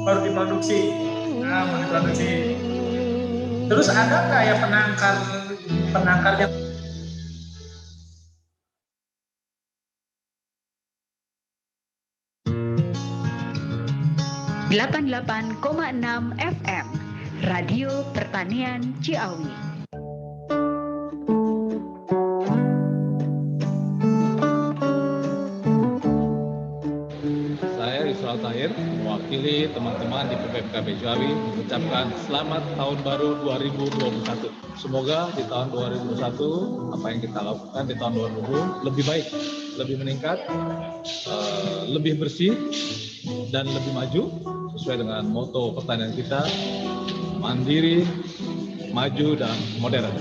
baru diproduksi. Nah, baru diproduksi. Terus ada nggak ya penangkarnya? 88,6 FM Radio Pertanian Ciawi. Saya Yusral Tahir, mewakili teman-teman di PPKB Ciawi mengucapkan selamat tahun baru 2021. Semoga di tahun 2021 apa yang kita lakukan di tahun 2020 lebih baik, lebih meningkat, lebih bersih dan lebih maju sesuai dengan moto pertanian kita, mandiri, maju dan modern.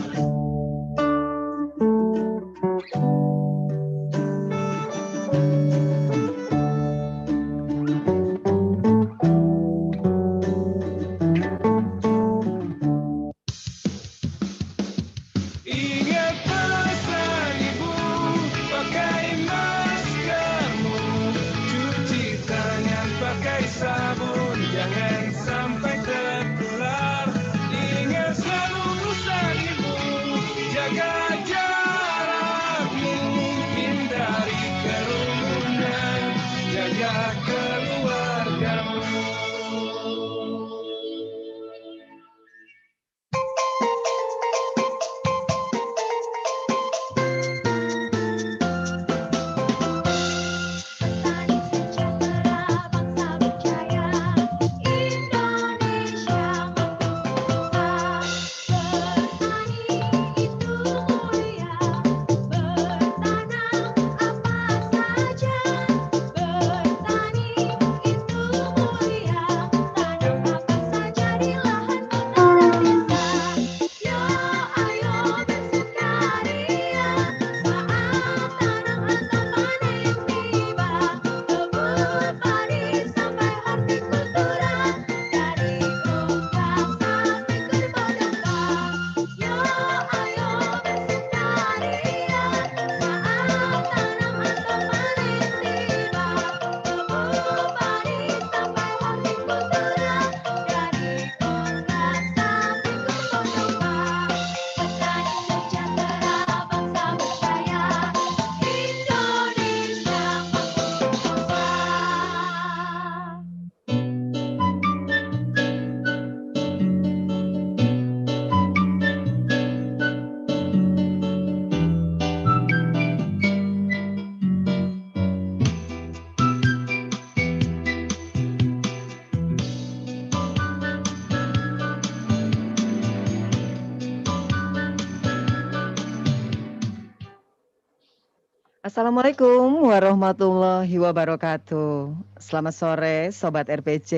Assalamualaikum warahmatullahi wabarakatuh. Selamat sore Sobat RPC.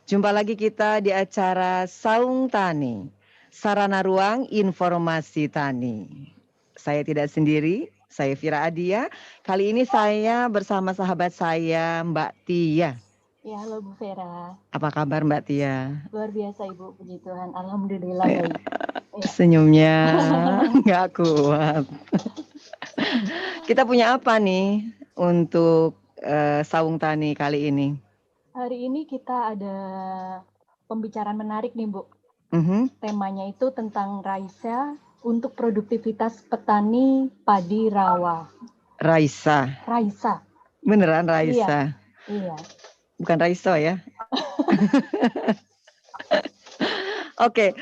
Jumpa lagi kita di acara Saung Tani, Sarana Ruang Informasi Tani. Saya tidak sendiri, saya Fira Adia. Kali ini saya bersama sahabat saya Mbak Tia. Ya, halo Bu Vera. Apa kabar Mbak Tia? Luar biasa Ibu, puji Tuhan. Alhamdulillah baik. Senyumnya nggak kuat. Kita punya apa nih untuk Saung Tani kali ini? Hari ini kita ada pembicaraan menarik nih Bu. Temanya itu tentang Raisa untuk produktivitas petani padi rawa. Raisa. Beneran Raisa? Iya. Bukan Raiso ya? Oke,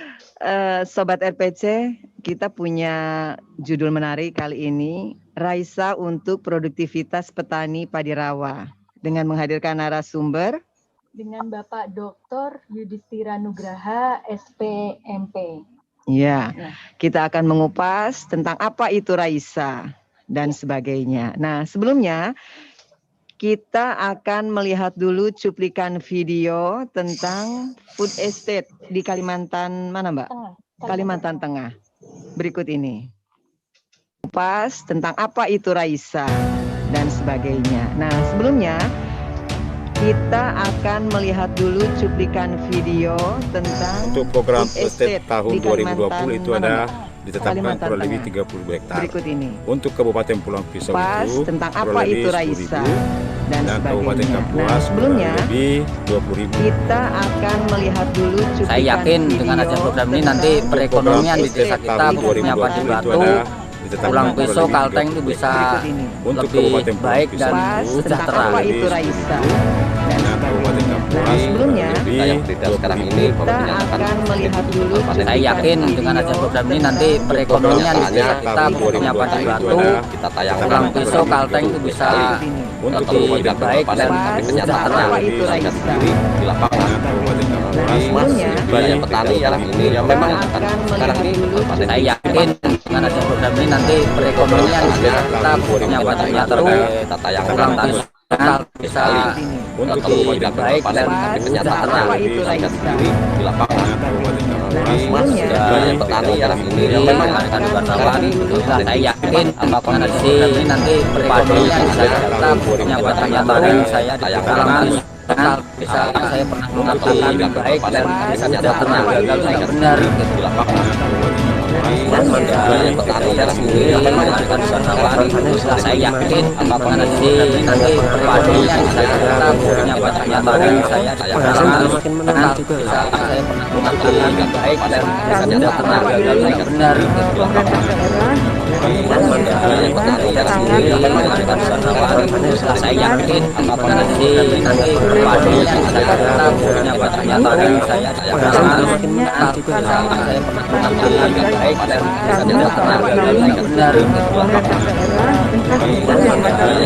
Sobat RPC, kita punya judul menarik kali ini, Raisa untuk produktivitas petani padi rawa, dengan menghadirkan narasumber dengan Bapak Dr. Yudhistira Nugraha, SPMP. Ya, kita akan mengupas tentang apa itu Raisa dan sebagainya. Nah, sebelumnya kita akan melihat dulu cuplikan video tentang food estate di Kalimantan mana, Mbak? Kalimantan Tengah. Berikut ini. Kupas tentang apa itu Raisa dan sebagainya. Nah, sebelumnya kita akan melihat dulu cuplikan video tentang untuk program food estate tahun 2020 itu ada ditetapkan kurang lebih 30 hektar. Berikut ini. Untuk Kabupaten Pulang Pisau itu tentang apa itu Raisa dan Kabupaten sebagainya. Kapuas Nah, sebelumnya lebih 20.000. kita akan melihat dulu cuplikan Saya yakin dengan adanya program ini nanti perekonomian di desa kita khususnya Padi Batu, Pulang Pisau, Kalteng itu bisa lebih baik dan sejahtera. Apa itu Raisa dan sebagainya. Nah, sebelumnya Sekarang ini kita akan melihat dulu saya yakin dengan adanya program ini nanti perekonomian di desa kita khususnya Padi Batu, Pulang Pisau, Kalteng itu bisa lebih baik dan sejahtera. apa itu Raisa Di lapangan sebelumnya banyak petani yang ini yang memang sekarang ini saya yakin dengan adanya program ini nanti perekonomian di desa kita khususnya Padi Batu, Pulang Pisau bisa lebih baik dan sejahtera. apa itu Raisa Di lapangan sebelumnya banyak petani yang ini yang memang akan wartawan. Saya yakin dengan adanya ini nanti perekonomian di desa kita khususnya Padi Batu, saya di Pulang bisa saya pernah mengatakan lebih baik dan sejahtera gagal tidak benar di lapangan. Banyak petani yang sendiri yang memang akan wartawan. Saya yakin dengan ini nanti perekonomian di desa kita khususnya Padi Batu, saya di Pulang bisa saya pernah mengatakan lebih baik dan sejahtera gagal tidak benar di lapangan. Banyak petani yang sendiri yang memang akan wartawan. Saya yakin dengan ini nanti perekonomian di desa kita khususnya Padi Batu, saya di Pulang bisa saya pernah mengatakan lebih baik dan sejahtera gagal tidak benar di lapangan. Banyak petani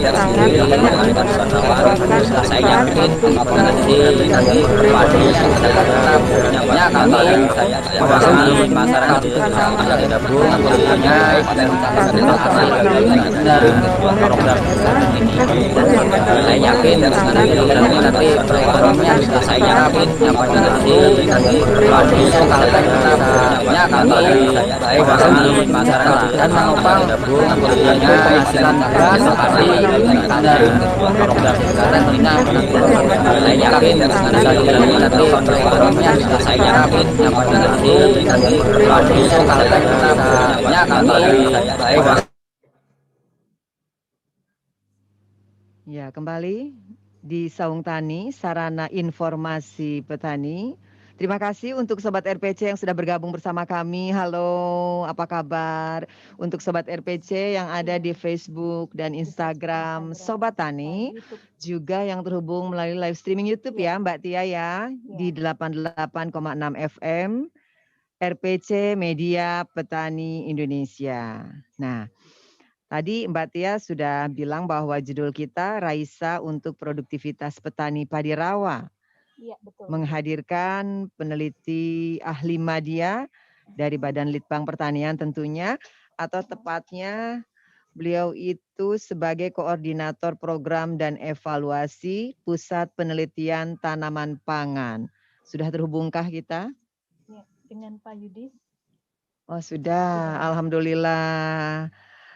yang sendiri yang memang akan wartawan. Saya yakin dengan ini nanti perekonomian di desa kita khususnya Padi Batu, saya di masyarakat itu bisa bergabung tentunya dan sejahtera gagal tidak benar program sekarang ini. Saya yakin dengan ini nanti perekonomian saya yakin pada ini nanti perekonomian Kalteng kita kami baik di masyarakat dan menopang tentunya penghasilan gas padi dari program sekarang ini. Saya yakin dengan ini nanti perekonomian saya yakin pada ini nanti perekonomian Kalteng kita kami baik. Ya, kembali di Saung Tani, Sarana Informasi Petani. Terima kasih untuk Sobat RPC yang sudah bergabung bersama kami. Halo, apa kabar? Untuk Sobat RPC yang ada di Facebook dan Instagram Sobat Tani, juga yang terhubung melalui live streaming YouTube ya Mbak Tia ya, di 88,6 FM, RPC Media Petani Indonesia. Nah, tadi Mbak Tia sudah bilang bahwa judul kita Raisa untuk Produktivitas Petani Padi Rawa. Iya, betul. Menghadirkan peneliti ahli media dari Badan Litbang Pertanian tentunya, atau tepatnya beliau itu sebagai koordinator program dan evaluasi Pusat Penelitian Tanaman Pangan. Sudah terhubungkah kita? Ya, dengan Pak Yudis. Oh sudah, alhamdulillah.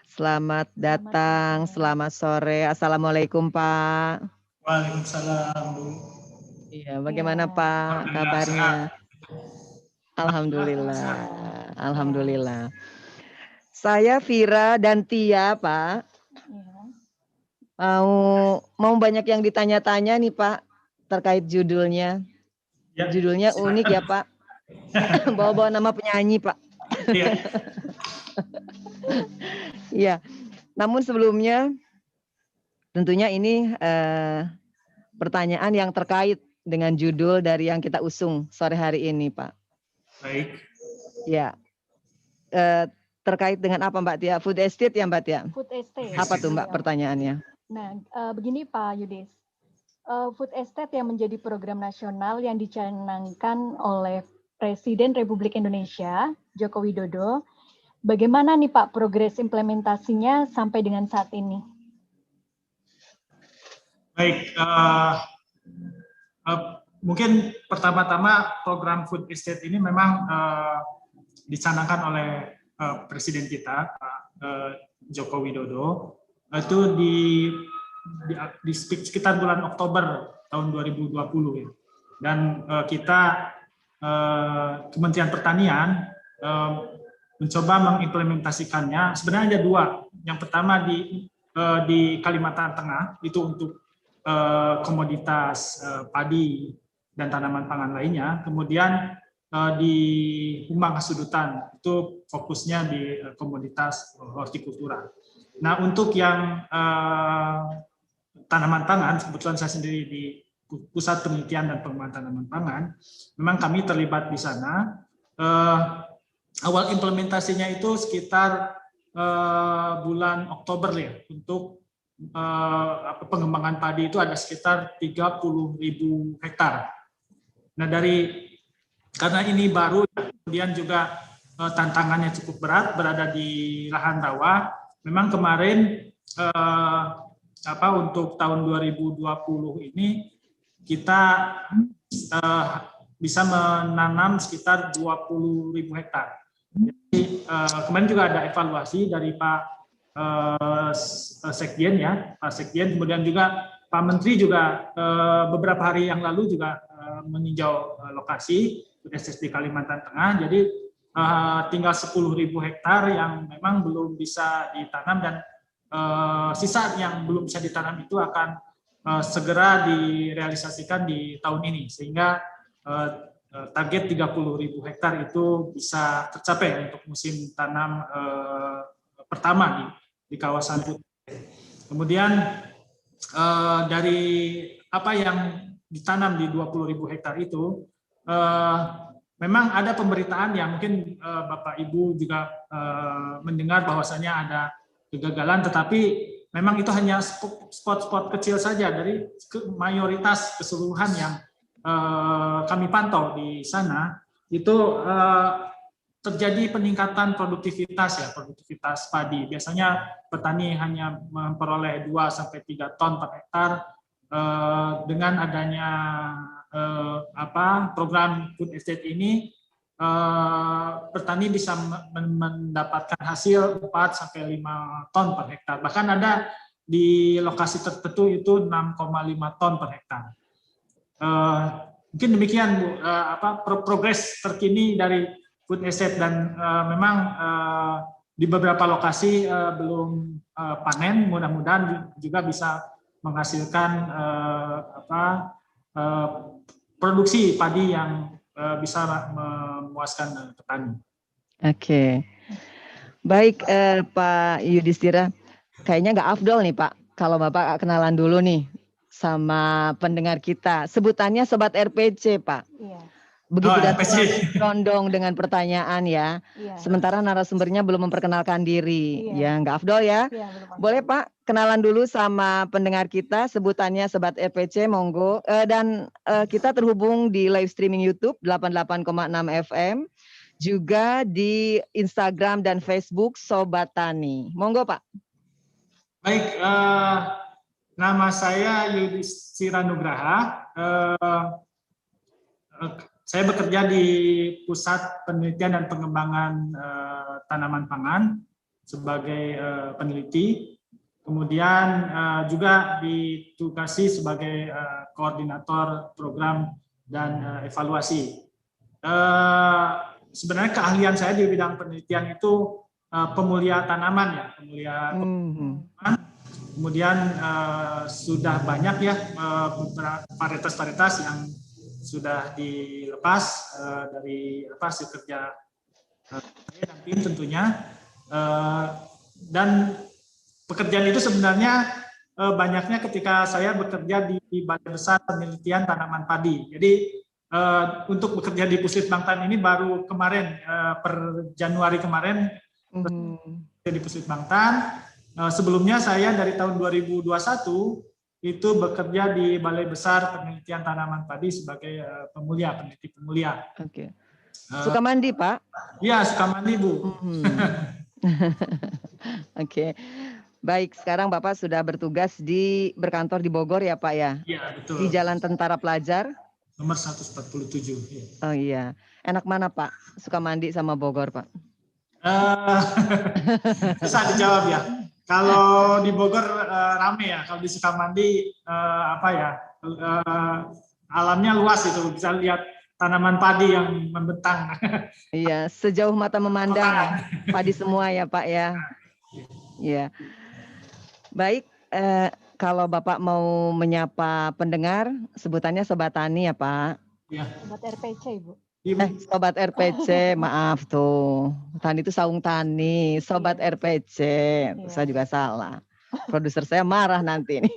Selamat datang, selamat sore. Assalamualaikum Pak. Waalaikumsalam Bu. Iya, bagaimana Pak kabarnya? Alhamdulillah, alhamdulillah. Saya Vira dan Tia Pak. Mau banyak yang ditanya-tanya nih Pak terkait judulnya. Ya, judulnya silakan. Unik ya Pak. Bawa-bawa nama penyanyi Pak. Iya. Iya, namun sebelumnya tentunya ini pertanyaan yang terkait dengan judul dari yang kita usung sore hari ini, Pak. Baik. Ya, terkait dengan apa Mbak Tia? Food estate ya Mbak Tia? Food estate. Apa tuh Mbak pertanyaannya? Nah, begini Pak Yudis. Food estate yang menjadi program nasional yang dicanangkan oleh Presiden Republik Indonesia, Joko Widodo. Bagaimana nih Pak progres implementasinya sampai dengan saat ini? Baik, mungkin pertama-tama program food estate ini memang dicanangkan oleh Presiden kita, Joko Widodo, itu di sekitar bulan Oktober tahun 2020 ya. Dan kita Kementerian Pertanian mencoba mengimplementasikannya. Sebenarnya ada dua. Yang pertama di di Kalimantan Tengah itu untuk komoditas padi dan tanaman pangan lainnya. Kemudian di Humbang Hasudutan itu fokusnya di komoditas hortikultura. Nah, untuk yang tanaman pangan, kebetulan saya sendiri di Pusat Penelitian dan Pengembangan Tanaman Pangan, memang kami terlibat di sana. Awal implementasinya itu sekitar bulan Oktober ya, untuk pengembangan padi itu ada sekitar 30.000 hektar. Nah, karena ini baru, kemudian juga tantangannya cukup berat, berada di lahan rawa. Memang kemarin untuk tahun 2020 ini kita bisa menanam sekitar 20.000 hektar. Jadi kemarin juga ada evaluasi dari Pak Sekjen ya, Pak Sekjen, kemudian juga Pak Menteri juga beberapa hari yang lalu juga meninjau lokasi USS di Kalimantan Tengah. Jadi tinggal 10.000 hektar yang memang belum bisa ditanam, dan sisa yang belum bisa ditanam itu akan segera direalisasikan di tahun ini, sehingga target 30.000 hektar itu bisa tercapai untuk musim tanam pertama di kawasan Putih. Kemudian dari apa yang ditanam di 20.000 hektar itu, memang ada pemberitaan yang mungkin Bapak Ibu juga mendengar bahwasannya ada kegagalan, tetapi memang itu hanya spot-spot kecil saja dari mayoritas keseluruhan yang kami pantau di sana. Itu terjadi peningkatan produktivitas padi. Biasanya petani hanya memperoleh 2-3 ton per hektar. Dengan adanya program food estate ini, petani bisa mendapatkan hasil 4-5 ton per hektar. Bahkan ada di lokasi tertentu itu 6,5 ton per hektar. Mungkin demikian Bu, progres terkini dari food estate, dan memang di beberapa lokasi belum panen. Mudah-mudahan juga bisa menghasilkan produksi padi yang bisa memuaskan petani. Oke, baik Pak Yudhistira, kayaknya nggak afdol nih Pak kalau Bapak kenalan dulu nih sama pendengar kita. Sebutannya Sobat RPC Pak. Iya. Begitu datang condong dengan pertanyaan ya. Iya. Sementara narasumbernya belum memperkenalkan diri. Iya. Ya nggak afdol ya. Iya, boleh Pak kenalan dulu sama pendengar kita. Sebutannya Sobat RPC, monggo. Dan kita terhubung di live streaming YouTube 88,6 FM. Juga di Instagram dan Facebook Sobat Tani. Monggo Pak. Baik, nama saya Yudhistira Nugraha. Saya bekerja di Pusat Penelitian dan Pengembangan Tanaman Pangan sebagai peneliti. Kemudian juga ditugasi sebagai koordinator program dan evaluasi. Sebenarnya keahlian saya di bidang penelitian itu pemulia tanaman ya, pemulia tanaman. Kemudian sudah banyak ya beberapa varietas-varietas yang sudah dilepas dari hasil kerja saya dan tim tentunya, dan pekerjaan itu sebenarnya banyaknya ketika saya bekerja di Balai Besar Penelitian Tanaman Padi. Jadi untuk bekerja di Puslitbangtan ini baru kemarin per Januari kemarin di Puslitbangtan. Sebelumnya saya dari tahun 2021 itu bekerja di Balai Besar Penelitian Tanaman Padi sebagai peneliti pemulia. Oke. Sukamandi, Pak? Iya, Sukamandi, Bu. Oke. Baik, sekarang Bapak sudah bertugas berkantor di Bogor ya, Pak ya? Iya, betul. Di Jalan Tentara Pelajar? Nomor 147. Ya. Oh iya. Enak mana, Pak? Sukamandi sama Bogor, Pak? Susah dijawab ya. Kalau di Bogor rame ya, kalau di Sukamandi alamnya luas itu, bisa lihat tanaman padi yang membentang. Iya, sejauh mata memandang padi semua ya Pak ya. Iya. Baik, kalau Bapak mau menyapa pendengar, sebutannya Sobat Tani ya Pak. Ya. Sobat RPC, Ibu. Sobat RPC, maaf tuh. Tani itu saung tani, Sobat RPC. Saya juga salah. Produser saya marah nanti nih.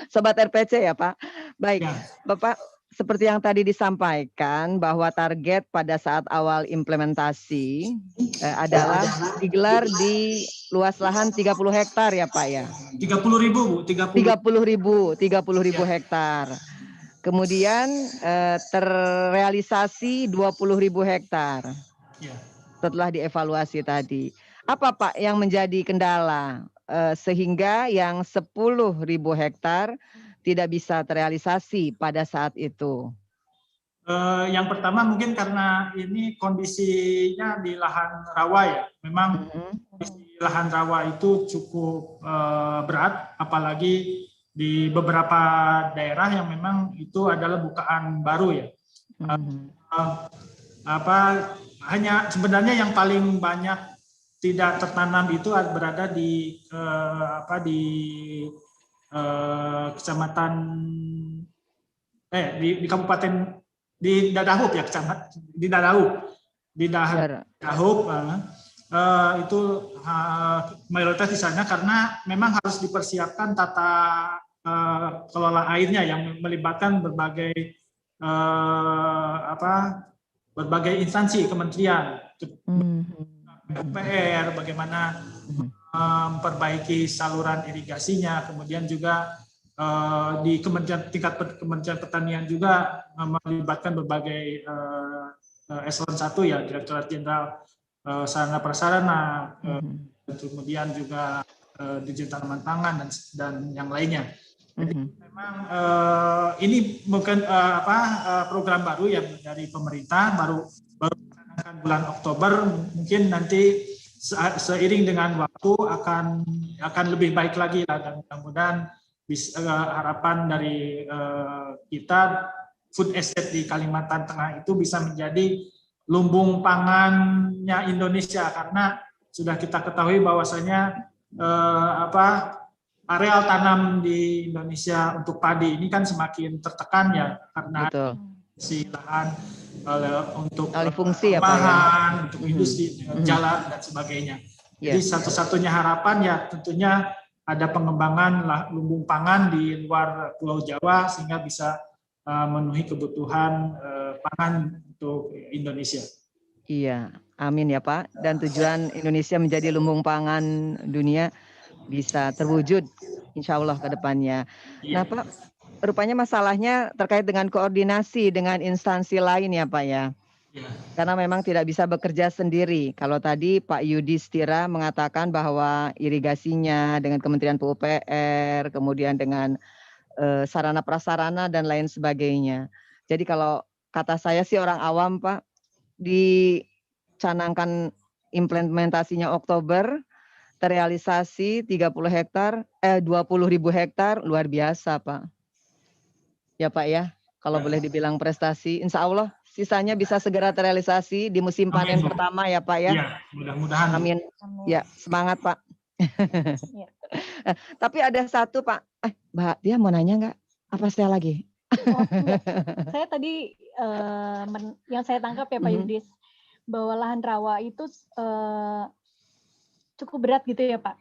Sobat RPC ya Pak. Baik, Bapak, seperti yang tadi disampaikan bahwa target pada saat awal implementasi adalah digelar di luas lahan 30 hektar ya Pak ya. 30.000 Bu, 30.000 hektar. Kemudian terrealisasi 20.000 hektar. Setelah dievaluasi tadi. Apa Pak yang menjadi kendala sehingga yang 10.000 hektar tidak bisa terrealisasi pada saat itu? Yang pertama mungkin karena ini kondisinya di lahan rawa ya. Memang kondisi lahan rawa itu cukup berat, apalagi di beberapa daerah yang memang itu adalah bukaan baru ya. Hanya sebenarnya yang paling banyak tidak tertanam itu berada di kecamatan di kabupaten di Dadahub ya, kecamatan di Dadahub itu mayoritas di sana karena memang harus dipersiapkan tata kelola airnya yang melibatkan berbagai berbagai instansi kementerian, PUPR, bagaimana memperbaiki saluran irigasinya, kemudian juga di tingkat Kementerian Pertanian juga melibatkan berbagai eselon 1 ya, Direktorat Jenderal Sarana Prasarana, kemudian juga Dirjen Tanaman Pangan dan yang lainnya. Jadi memang ini bukan program baru ya dari pemerintah, baru dicanangkan bulan Oktober, mungkin nanti seiring dengan waktu akan lebih baik lagi lah, dan mudah-mudahan harapan dari kita food estate di Kalimantan Tengah itu bisa menjadi lumbung pangannya Indonesia, karena sudah kita ketahui bahwasanya areal tanam di Indonesia untuk padi ini kan semakin tertekan ya, karena si lahan untuk alih fungsi ya Pak ya, untuk industri, jalan dan sebagainya. Jadi satu-satunya harapan ya tentunya ada pengembangan lumbung pangan di luar Pulau Jawa sehingga bisa memenuhi kebutuhan pangan untuk Indonesia. Iya, amin ya Pak. Dan tujuan Indonesia menjadi lumbung pangan dunia bisa terwujud insya Allah ke depannya. Nah Pak, rupanya masalahnya terkait dengan koordinasi dengan instansi lain ya Pak ya. Karena memang tidak bisa bekerja sendiri. Kalau tadi Pak Yudhistira mengatakan bahwa irigasinya dengan Kementerian PUPR, kemudian dengan sarana prasarana dan lain sebagainya. Jadi kalau kata saya sih orang awam Pak, dicanangkan implementasinya Oktober, terrealisasi 20.000 hektar, luar biasa Pak. Ya Pak ya, kalau boleh dibilang prestasi, insya Allah sisanya bisa segera terrealisasi di musim panen pertama ya Pak ya. Iya, mudah-mudahan. Amin. Ya, semangat Pak. Tapi ada satu Pak, Mbak dia mau nanya nggak? Apa saya lagi? Saya tadi yang saya tangkap ya Pak Yudis, bahwa lahan rawa itu cukup berat gitu ya Pak?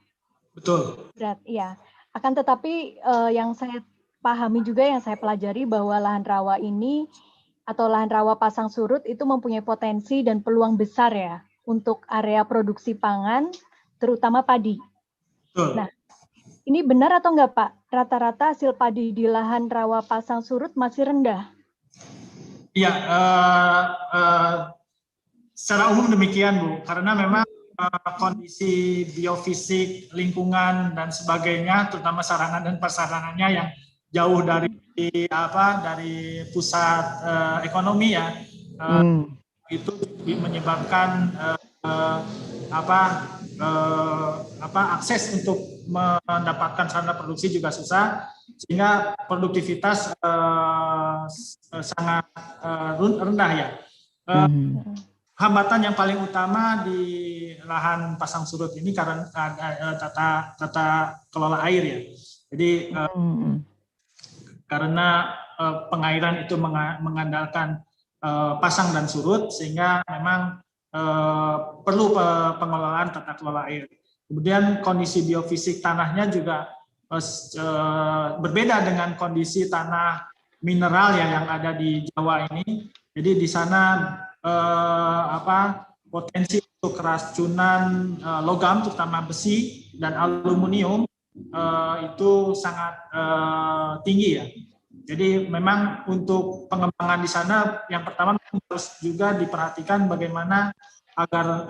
Betul. Berat, iya. Akan tetapi yang saya pahami juga, yang saya pelajari bahwa lahan rawa ini atau lahan rawa pasang surut itu mempunyai potensi dan peluang besar ya untuk area produksi pangan, terutama padi. Betul. Nah, ini benar atau enggak Pak? Rata-rata hasil padi di lahan rawa pasang surut masih rendah? Iya, secara umum demikian Bu, karena memang kondisi biofisik, lingkungan dan sebagainya, terutama sarana dan prasarananya yang jauh dari pusat ekonomi ya, itu menyebabkan akses untuk mendapatkan sarana produksi juga susah, sehingga produktivitas sangat rendah ya. hambatan yang paling utama di lahan pasang surut ini karena tata kelola air ya. Jadi karena pengairan itu mengandalkan pasang dan surut, sehingga memang perlu pengelolaan tata kelola air. Kemudian kondisi biofisik tanahnya juga berbeda dengan kondisi tanah mineral yang ada di Jawa ini. Jadi di sana potensi untuk keracunan logam, terutama besi dan aluminium, itu sangat tinggi ya. Jadi memang untuk pengembangan di sana yang pertama harus juga diperhatikan bagaimana agar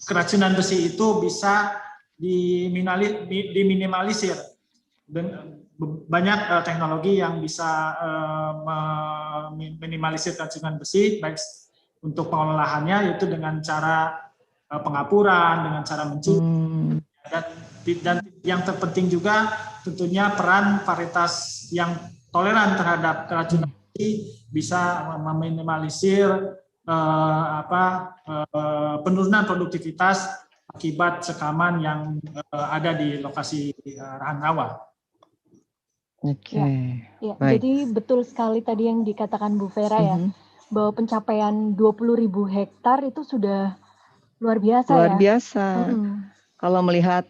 keracunan besi itu bisa diminimalisir. Banyak teknologi yang bisa meminimalisir keracunan besi, baik untuk pengolahannya yaitu dengan cara pengapuran, dengan cara mencuri, dan yang terpenting juga tentunya peran varietas yang toleran terhadap keracunan besi bisa meminimalisir penurunan produktivitas akibat sekaman yang ada di lokasi lahan rawa. Oke. Ya, jadi betul sekali tadi yang dikatakan Bu Vera ya, bahwa pencapaian 20.000 hektar itu sudah luar biasa ya. Luar biasa. Kalau melihat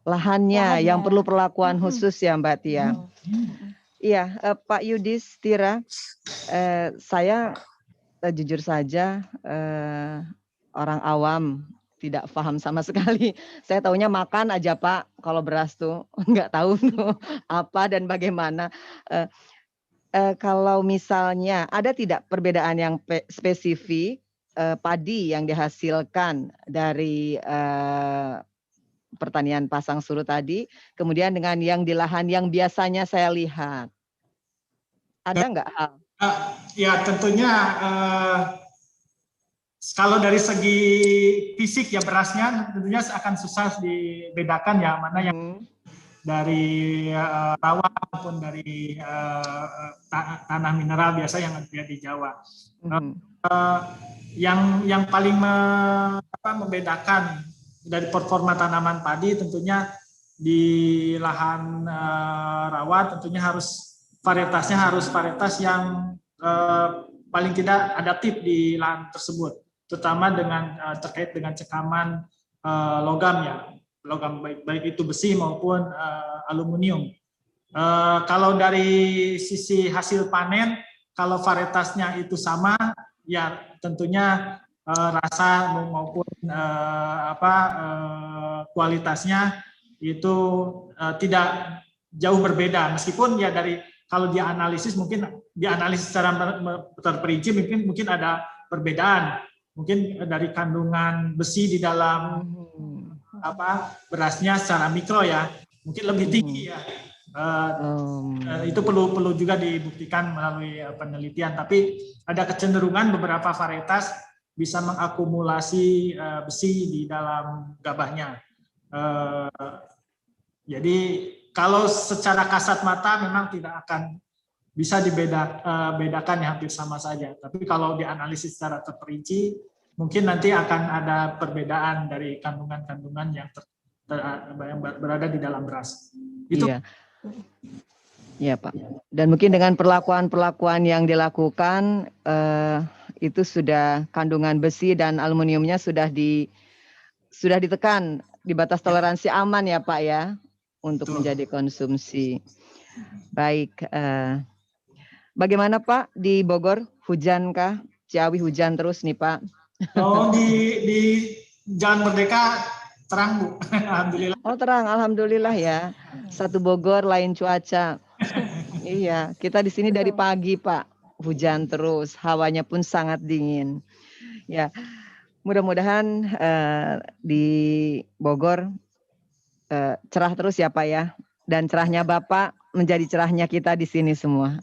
lahannya yang perlu perlakuan khusus ya Mbak Tia. Iya, Pak Yudhistira, saya jujur saja orang awam, tidak paham sama sekali. Saya taunya makan aja Pak, kalau beras tuh nggak tahu tuh apa dan bagaimana. Kalau misalnya ada tidak perbedaan yang spesifik padi yang dihasilkan dari pertanian pasang surut tadi, kemudian dengan yang di lahan yang biasanya saya lihat, ada nggak hal? Ya tentunya kalau dari segi fisik ya berasnya tentunya akan susah dibedakan ya mana yang dari rawa maupun dari tanah mineral biasa yang ada di Jawa. Yang paling membedakan dari performa tanaman padi tentunya di lahan rawa tentunya varietasnya harus varietas yang paling tidak adaptif di lahan tersebut, terutama terkait dengan cekaman logam ya, logam baik itu besi maupun aluminium. Kalau dari sisi hasil panen, kalau varietasnya itu sama, ya tentunya rasa maupun kualitasnya itu tidak jauh berbeda, meskipun ya kalau dianalisis mungkin dianalisis secara terperinci mungkin ada perbedaan, mungkin dari kandungan besi di dalam berasnya secara mikro ya mungkin lebih tinggi ya. Itu perlu juga dibuktikan melalui penelitian, tapi ada kecenderungan beberapa varietas bisa mengakumulasi besi di dalam gabahnya. Jadi kalau secara kasat mata memang tidak akan bisa dibedakan ya, hampir sama saja. Tapi kalau dianalisis secara terperinci, mungkin nanti akan ada perbedaan dari kandungan-kandungan yang berada di dalam beras. Itu. Iya Pak. Dan mungkin dengan perlakuan yang dilakukan itu sudah kandungan besi dan aluminiumnya sudah ditekan di batas toleransi aman ya Pak ya untuk menjadi konsumsi. Baik. Bagaimana Pak di Bogor, hujankah? Ciawi hujan terus nih Pak. Oh di Jalan Merdeka terang Bu, alhamdulillah. Oh terang, alhamdulillah ya. Satu Bogor lain cuaca. Iya, kita di sini dari pagi Pak, hujan terus, hawanya pun sangat dingin. Ya, mudah-mudahan di Bogor cerah terus ya Pak ya. Dan cerahnya Bapak menjadi cerahnya kita di sini semua.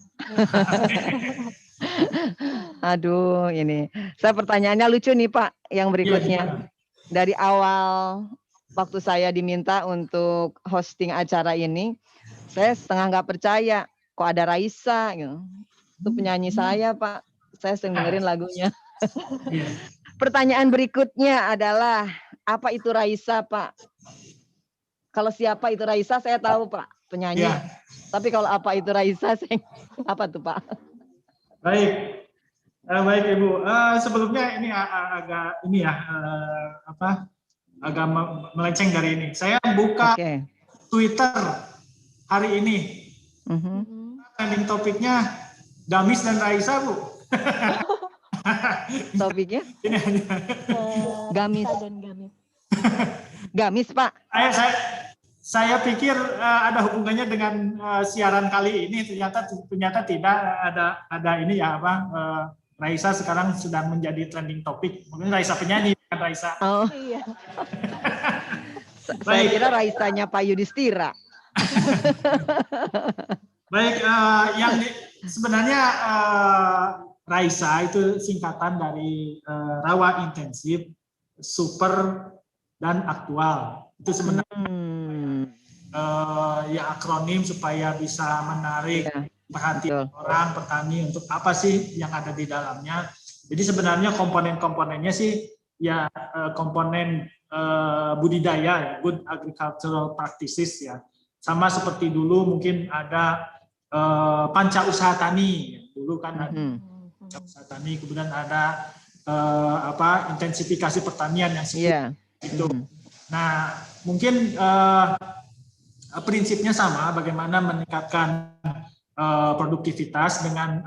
Aduh, ini saya pertanyaannya lucu nih Pak, yang berikutnya. Dari awal waktu saya diminta untuk hosting acara ini, saya setengah nggak percaya kok ada Raisa gitu. Itu penyanyi saya Pak. Saya sering dengerin lagunya. Iya. Pertanyaan berikutnya adalah, apa itu Raisa, Pak? Kalau siapa itu Raisa saya tahu, Pak, penyanyi. Iya. Tapi kalau apa itu Raisa, saya apa tuh, Pak? Baik. Baik Ibu. Sebelumnya ini agak ini ya agak melenceng dari ini. Saya buka Twitter hari ini. Trending topiknya Gamis dan Raisa, Bu. Topiknya? Ini hanya Gamis. Gamis, Pak. Saya pikir ada hubungannya dengan siaran kali ini. Ternyata tidak ada ini ya apa? Raisa sekarang sedang menjadi trending topik. Mungkin Raisa penyanyi, bukan Raisa. Oh iya. Saya kira Raisanya Pak Yudhistira. Baik, sebenarnya Raisa itu singkatan dari rawa intensif, super, dan aktual. Itu sebenarnya ya akronim supaya bisa menarik perhatian orang petani untuk apa sih yang ada di dalamnya. Jadi sebenarnya komponen-komponennya sih ya komponen budidaya, ya, good agricultural practices ya. Sama seperti dulu mungkin ada panca usaha tani, dulu kan ada panca usaha tani, kemudian ada intensifikasi pertanian yang seperti itu. Nah, mungkin prinsipnya sama, bagaimana meningkatkan produktivitas dengan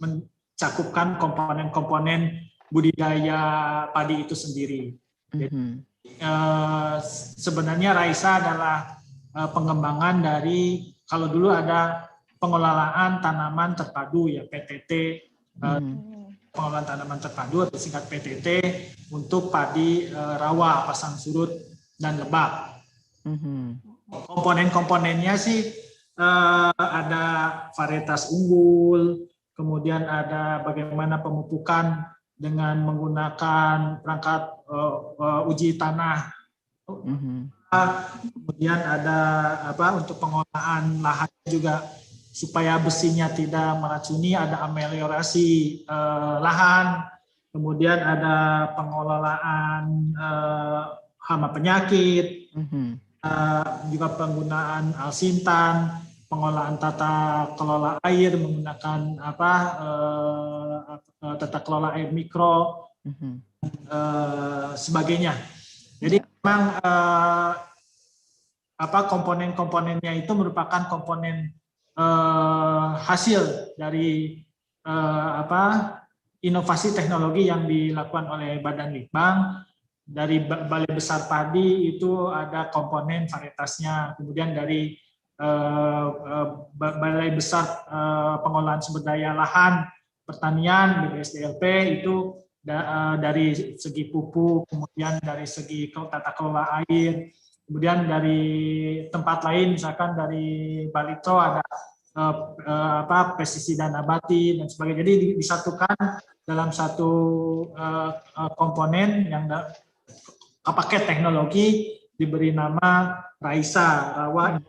mencakupkan komponen-komponen budidaya padi itu sendiri. Jadi, sebenarnya Raisa adalah pengembangan dari, kalau dulu ada pengelolaan tanaman terpadu ya PTT, pengelolaan tanaman terpadu atau singkat PTT untuk padi rawa, pasang surut dan lebak. Komponen-komponennya sih ada varietas unggul, kemudian ada bagaimana pemupukan dengan menggunakan perangkat uji tanah. Kemudian ada untuk pengolahan lahan juga supaya besinya tidak meracuni, ada ameliorasi lahan. Kemudian ada pengelolaan hama penyakit, juga penggunaan alsintan, pengolahan tata kelola air menggunakan tata kelola air mikro, sebagainya. Jadi memang komponen-komponennya itu merupakan komponen hasil dari inovasi teknologi yang dilakukan oleh Badan Litbang. Dari Balai Besar Padi itu ada komponen varietasnya, kemudian dari Balai Besar Pengolahan Sumber Daya Lahan Pertanian BPSDLP itu dari segi pupuk, kemudian dari segi tata kelola air, kemudian dari tempat lain misalkan dari Balitro ada pestisida nabati dan sebagainya. Jadi disatukan dalam satu komponen yang paket teknologi diberi nama Raisa, rawa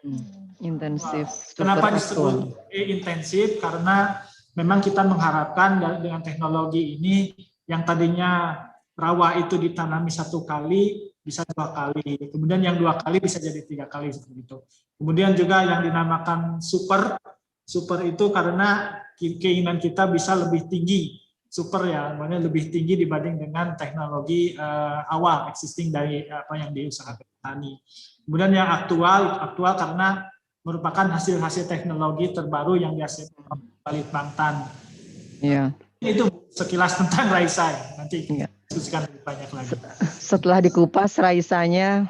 intensif. Kenapa disebut intensif? Karena memang kita mengharapkan dengan teknologi ini yang tadinya rawa itu ditanami 1 kali bisa 2 kali, kemudian yang 2 kali bisa jadi 3 kali seperti itu. Kemudian juga yang dinamakan super itu karena keinginan kita bisa lebih tinggi. Super ya, makanya lebih tinggi dibanding dengan teknologi awal existing dari apa yang diusahakan petani. Kemudian yang aktual karena merupakan hasil-hasil teknologi terbaru yang dihasilkan oleh Balitbang. Iya. Itu sekilas tentang Raisa. Nanti kita diskusikan lebih banyak lagi. Setelah dikupas Raisanya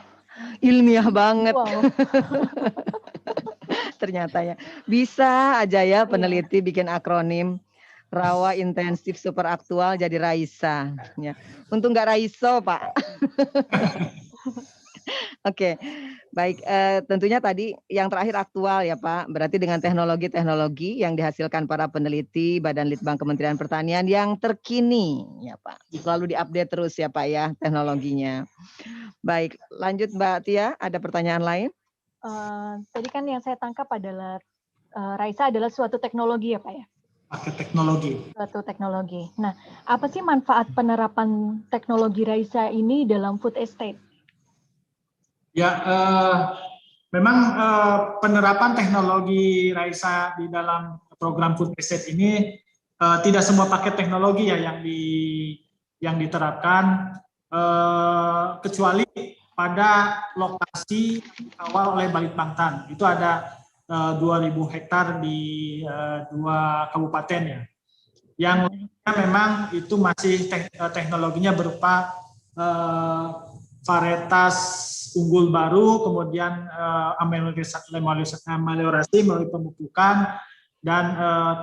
ilmiah banget. Wow. Ternyata ya bisa aja ya peneliti bikin akronim. Rawa intensif super aktual jadi Raisa. Ya. Untung nggak Raiso, Pak. Oke, baik. Tentunya tadi yang terakhir aktual ya Pak. Berarti dengan teknologi-teknologi yang dihasilkan para peneliti Badan Litbang Kementerian Pertanian yang terkini ya Pak. Selalu diupdate terus ya Pak ya teknologinya. Baik, lanjut Mbak Tia. Ada pertanyaan lain? Tadi kan yang saya tangkap adalah Raisa adalah suatu teknologi ya Pak ya. pakai teknologi. Suatu teknologi. Nah, apa sih manfaat penerapan teknologi Raisa ini dalam food estate? Ya, memang penerapan teknologi Raisa di dalam program food estate ini tidak semua paket teknologi ya yang diterapkan, kecuali pada lokasi awal oleh Balitbangtan. Itu ada 2.000 hektar di 2 kabupaten ya. Yang memang itu masih teknologinya berupa varietas unggul baru, kemudian ameliorasi melalui pemupukan, dan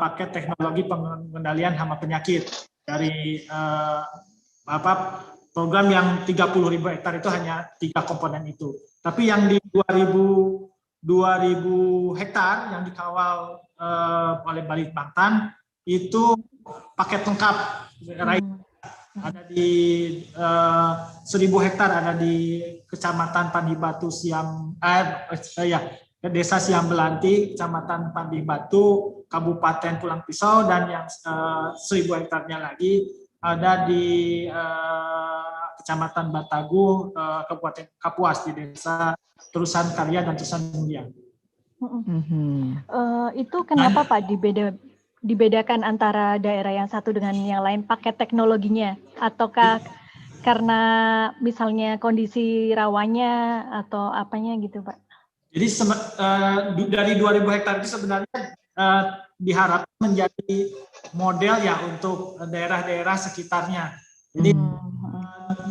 paket teknologi pengendalian hama penyakit. Dari program yang 30.000 hektar itu hanya 3 komponen itu. Tapi yang di 2.000 hektar yang dikawal oleh Balitbangtan itu paket lengkap. Ada di 1.000 hektar ada di Kecamatan Pandibatu Desa Siam Belanti, Kecamatan Pandibatu, Kabupaten Pulang Pisau, dan yang 1.000 hektarnya lagi ada di Kecamatan Batagu, Kabupaten Kapuas, di Desa Terusan Karya dan Terusan Mulia. Itu kenapa Pak dibedakan antara daerah yang satu dengan yang lain paket teknologinya, ataukah karena misalnya kondisi rawannya atau apanya gitu Pak? Jadi dari 2.000 hektar itu sebenarnya diharapkan menjadi model ya untuk daerah-daerah sekitarnya. Jadi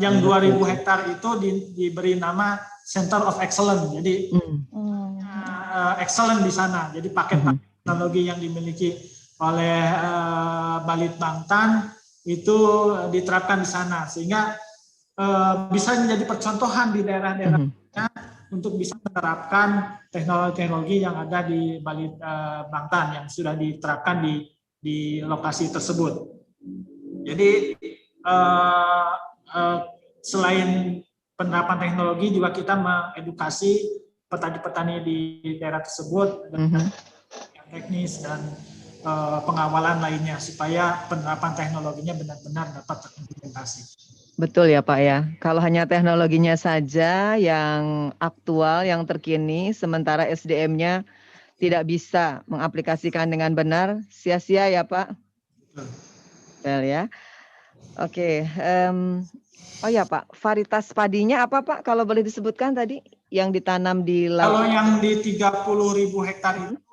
yang 2.000 hektar itu diberi nama Center of Excellence. Jadi excellent di sana. Jadi paket teknologi yang dimiliki oleh Balitbangtan itu diterapkan di sana, sehingga bisa menjadi percontohan di daerah-daerahnya untuk bisa menerapkan teknologi-teknologi yang ada di Balitbangtan yang sudah diterapkan di lokasi tersebut. Jadi selain penerapan teknologi, juga kita mengedukasi petani-petani di daerah tersebut dengan teknis dan pengawalan lainnya supaya penerapan teknologinya benar-benar dapat terimplementasi. Betul ya Pak ya. Kalau hanya teknologinya saja yang aktual, yang terkini, sementara SDM-nya tidak bisa mengaplikasikan dengan benar, sia-sia ya Pak. Betul ya. Oke. Oh ya Pak, varietas padinya apa Pak? Kalau boleh disebutkan tadi yang ditanam di laut. Kalau yang di 30.000 hektar itu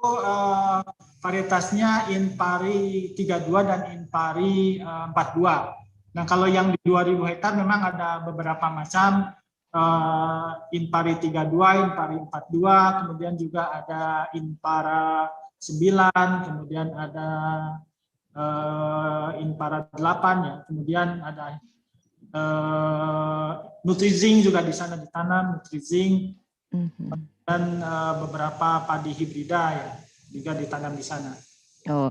varietasnya Inpari 32 dan Inpari 42. Nah, kalau yang di 2.000 hektar memang ada beberapa macam, Inpari 32, Inpari 42, kemudian juga ada Inpara 9, kemudian ada Inpara 8 ya, kemudian ada Nutrizing juga di sana ditanam, Nutrizing, dan beberapa padi hibrida ya juga ditanam di sana. Oh,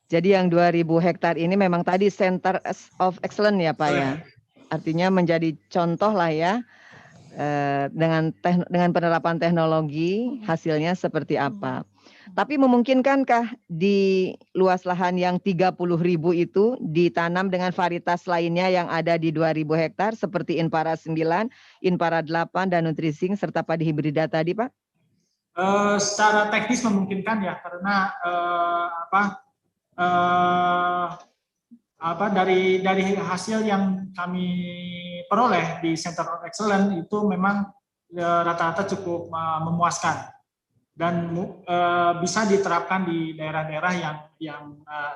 jadi yang 2.000 hektar ini memang tadi Center of Excellence ya Pak ya. Artinya menjadi contoh lah ya, dengan penerapan teknologi hasilnya seperti apa. Tapi memungkinkankah di luas lahan yang 30.000 itu ditanam dengan varietas lainnya yang ada di 2.000 hektar seperti Inpara 9, Inpara 8 dan Nutrizing serta padi hibrida tadi Pak? Secara teknis memungkinkan ya, karena dari hasil yang kami peroleh di Center of Excellence itu memang rata-rata cukup memuaskan dan bisa diterapkan di daerah-daerah yang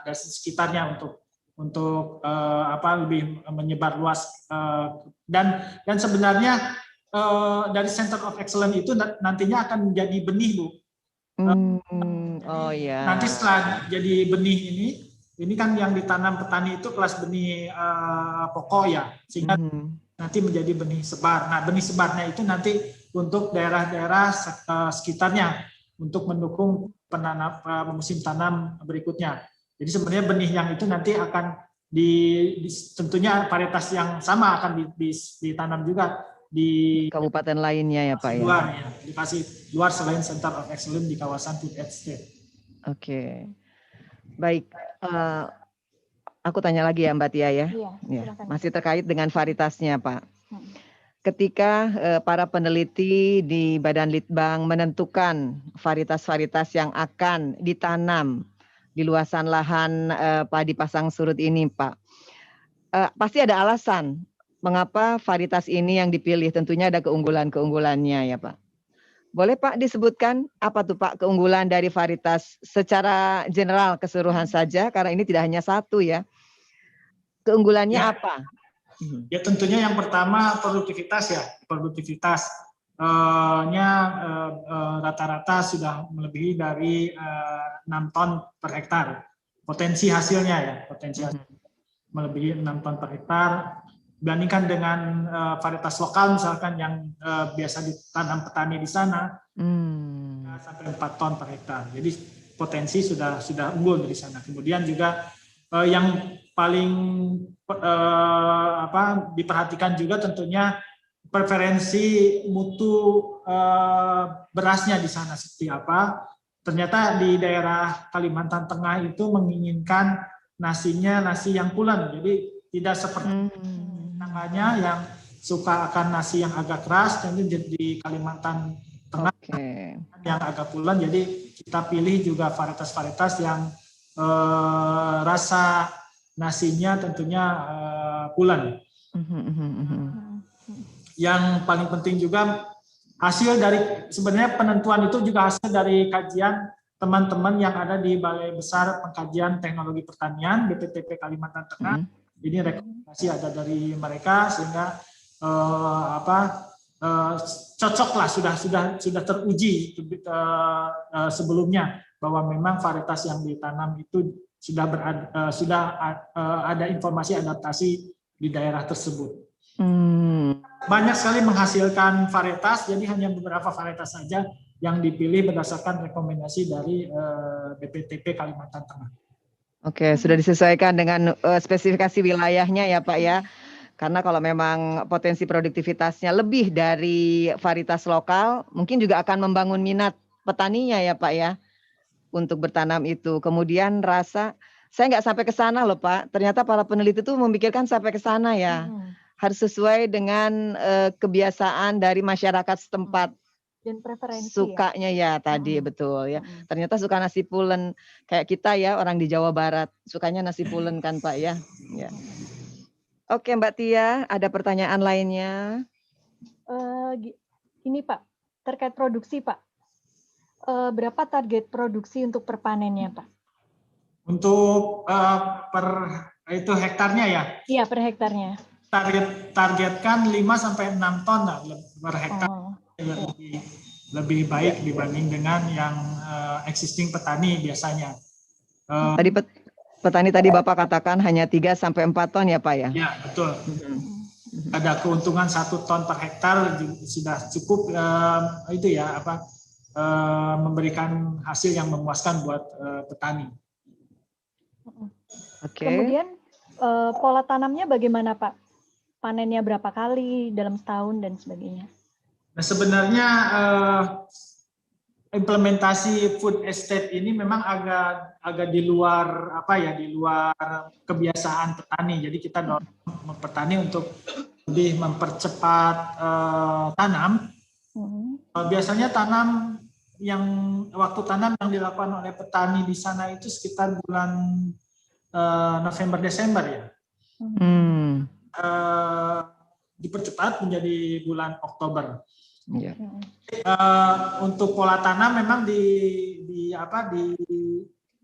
dari sekitarnya untuk lebih menyebar luas, dan sebenarnya dari Center of Excellence itu nantinya akan menjadi benih Bu. Oh ya. Nanti setelah jadi benih ini kan yang ditanam petani itu kelas benih pokok ya, sehingga nanti menjadi benih sebar. Nah, benih sebarnya itu nanti untuk daerah-daerah sekitarnya untuk mendukung musim tanam berikutnya. Jadi sebenarnya benih yang itu nanti akan tentunya varietas yang sama akan ditanam juga di kabupaten lainnya ya Pak ya. Luar ya, dikasih luar selain Center of Excellence di kawasan food estate. Oke. Baik, Eh, aku tanya lagi ya Mbak Tia ya. Iya, Ya, silakan. masih terkait dengan varietasnya Pak. Hmm. Ketika para peneliti di Badan Litbang menentukan varietas-varietas yang akan ditanam di luasan lahan padi pasang surut ini Pak, pasti ada alasan mengapa varietas ini yang dipilih. Tentunya ada keunggulan-keunggulannya ya Pak. Boleh Pak disebutkan apa tuh Pak keunggulan dari varietas secara general keseluruhan saja, karena ini tidak hanya satu ya. Keunggulannya Ya. apa? Ya tentunya yang pertama produktivitas ya, produktivitas rata-rata sudah melebihi dari 6 ton per hektar. Potensi hasilnya ya, potensi hasil melebihi 6 ton per hektar. Dibandingkan dengan varietas lokal misalkan yang biasa ditanam petani di sana sampai 4 ton per hektar. Jadi potensi sudah unggul dari sana. Kemudian juga yang paling diperhatikan juga tentunya preferensi mutu berasnya di sana seperti apa. Ternyata di daerah Kalimantan Tengah itu menginginkan nasinya nasi yang pulen, jadi tidak seperti namanya yang suka akan nasi yang agak keras, dan di Kalimantan Tengah yang agak pulen. Jadi kita pilih juga varietas-varietas yang rasa nasinya tentunya pulen. Yang paling penting juga hasil dari, sebenarnya penentuan itu juga hasil dari kajian teman-teman yang ada di Balai Besar Pengkajian Teknologi Pertanian BPTP Kalimantan Tengah. Ini rekomendasi ada dari mereka sehingga cocoklah, sudah teruji sebelumnya bahwa memang varietas yang ditanam itu sudah ada informasi adaptasi di daerah tersebut. Banyak sekali menghasilkan varietas, jadi hanya beberapa varietas saja yang dipilih berdasarkan rekomendasi dari BPTP Kalimantan Tengah. Oke, sudah disesuaikan dengan spesifikasi wilayahnya ya Pak ya. Karena kalau memang potensi produktivitasnya lebih dari varietas lokal, mungkin juga akan membangun minat petaninya ya Pak ya untuk bertanam itu. Kemudian rasa, saya nggak sampai ke sana loh Pak. Ternyata para peneliti itu memikirkan sampai ke sana ya. Harus sesuai dengan kebiasaan dari masyarakat setempat. Dan preferensi sukanya ya tadi betul ya. Ternyata suka nasi pulen kayak kita ya, orang di Jawa Barat sukanya nasi pulen kan Pak ya. Ya. Oke Mbak Tia, ada pertanyaan lainnya? Ini Pak, terkait produksi Pak. Berapa target produksi untuk perpanennya Pak? Untuk per itu hektarnya ya? Iya, per hektarnya. Targetkan 5 sampai 6 ton lah per hektar. Lebih baik dibanding dengan yang existing petani biasanya. Tadi petani tadi Bapak katakan hanya 3 sampai 4 ton ya Pak ya? Ya, betul. Ada keuntungan 1 ton per hektar sudah cukup itu ya memberikan hasil yang memuaskan buat petani. Kemudian pola tanamnya bagaimana Pak? Panennya berapa kali dalam setahun dan sebagainya? Nah, sebenarnya implementasi food estate ini memang agak di luar di luar kebiasaan petani. Jadi kita dorong petani untuk lebih mempercepat tanam. Biasanya waktu tanam yang dilakukan oleh petani di sana itu sekitar bulan November Desember ya. Dipercepat menjadi bulan Oktober. Untuk pola tanam memang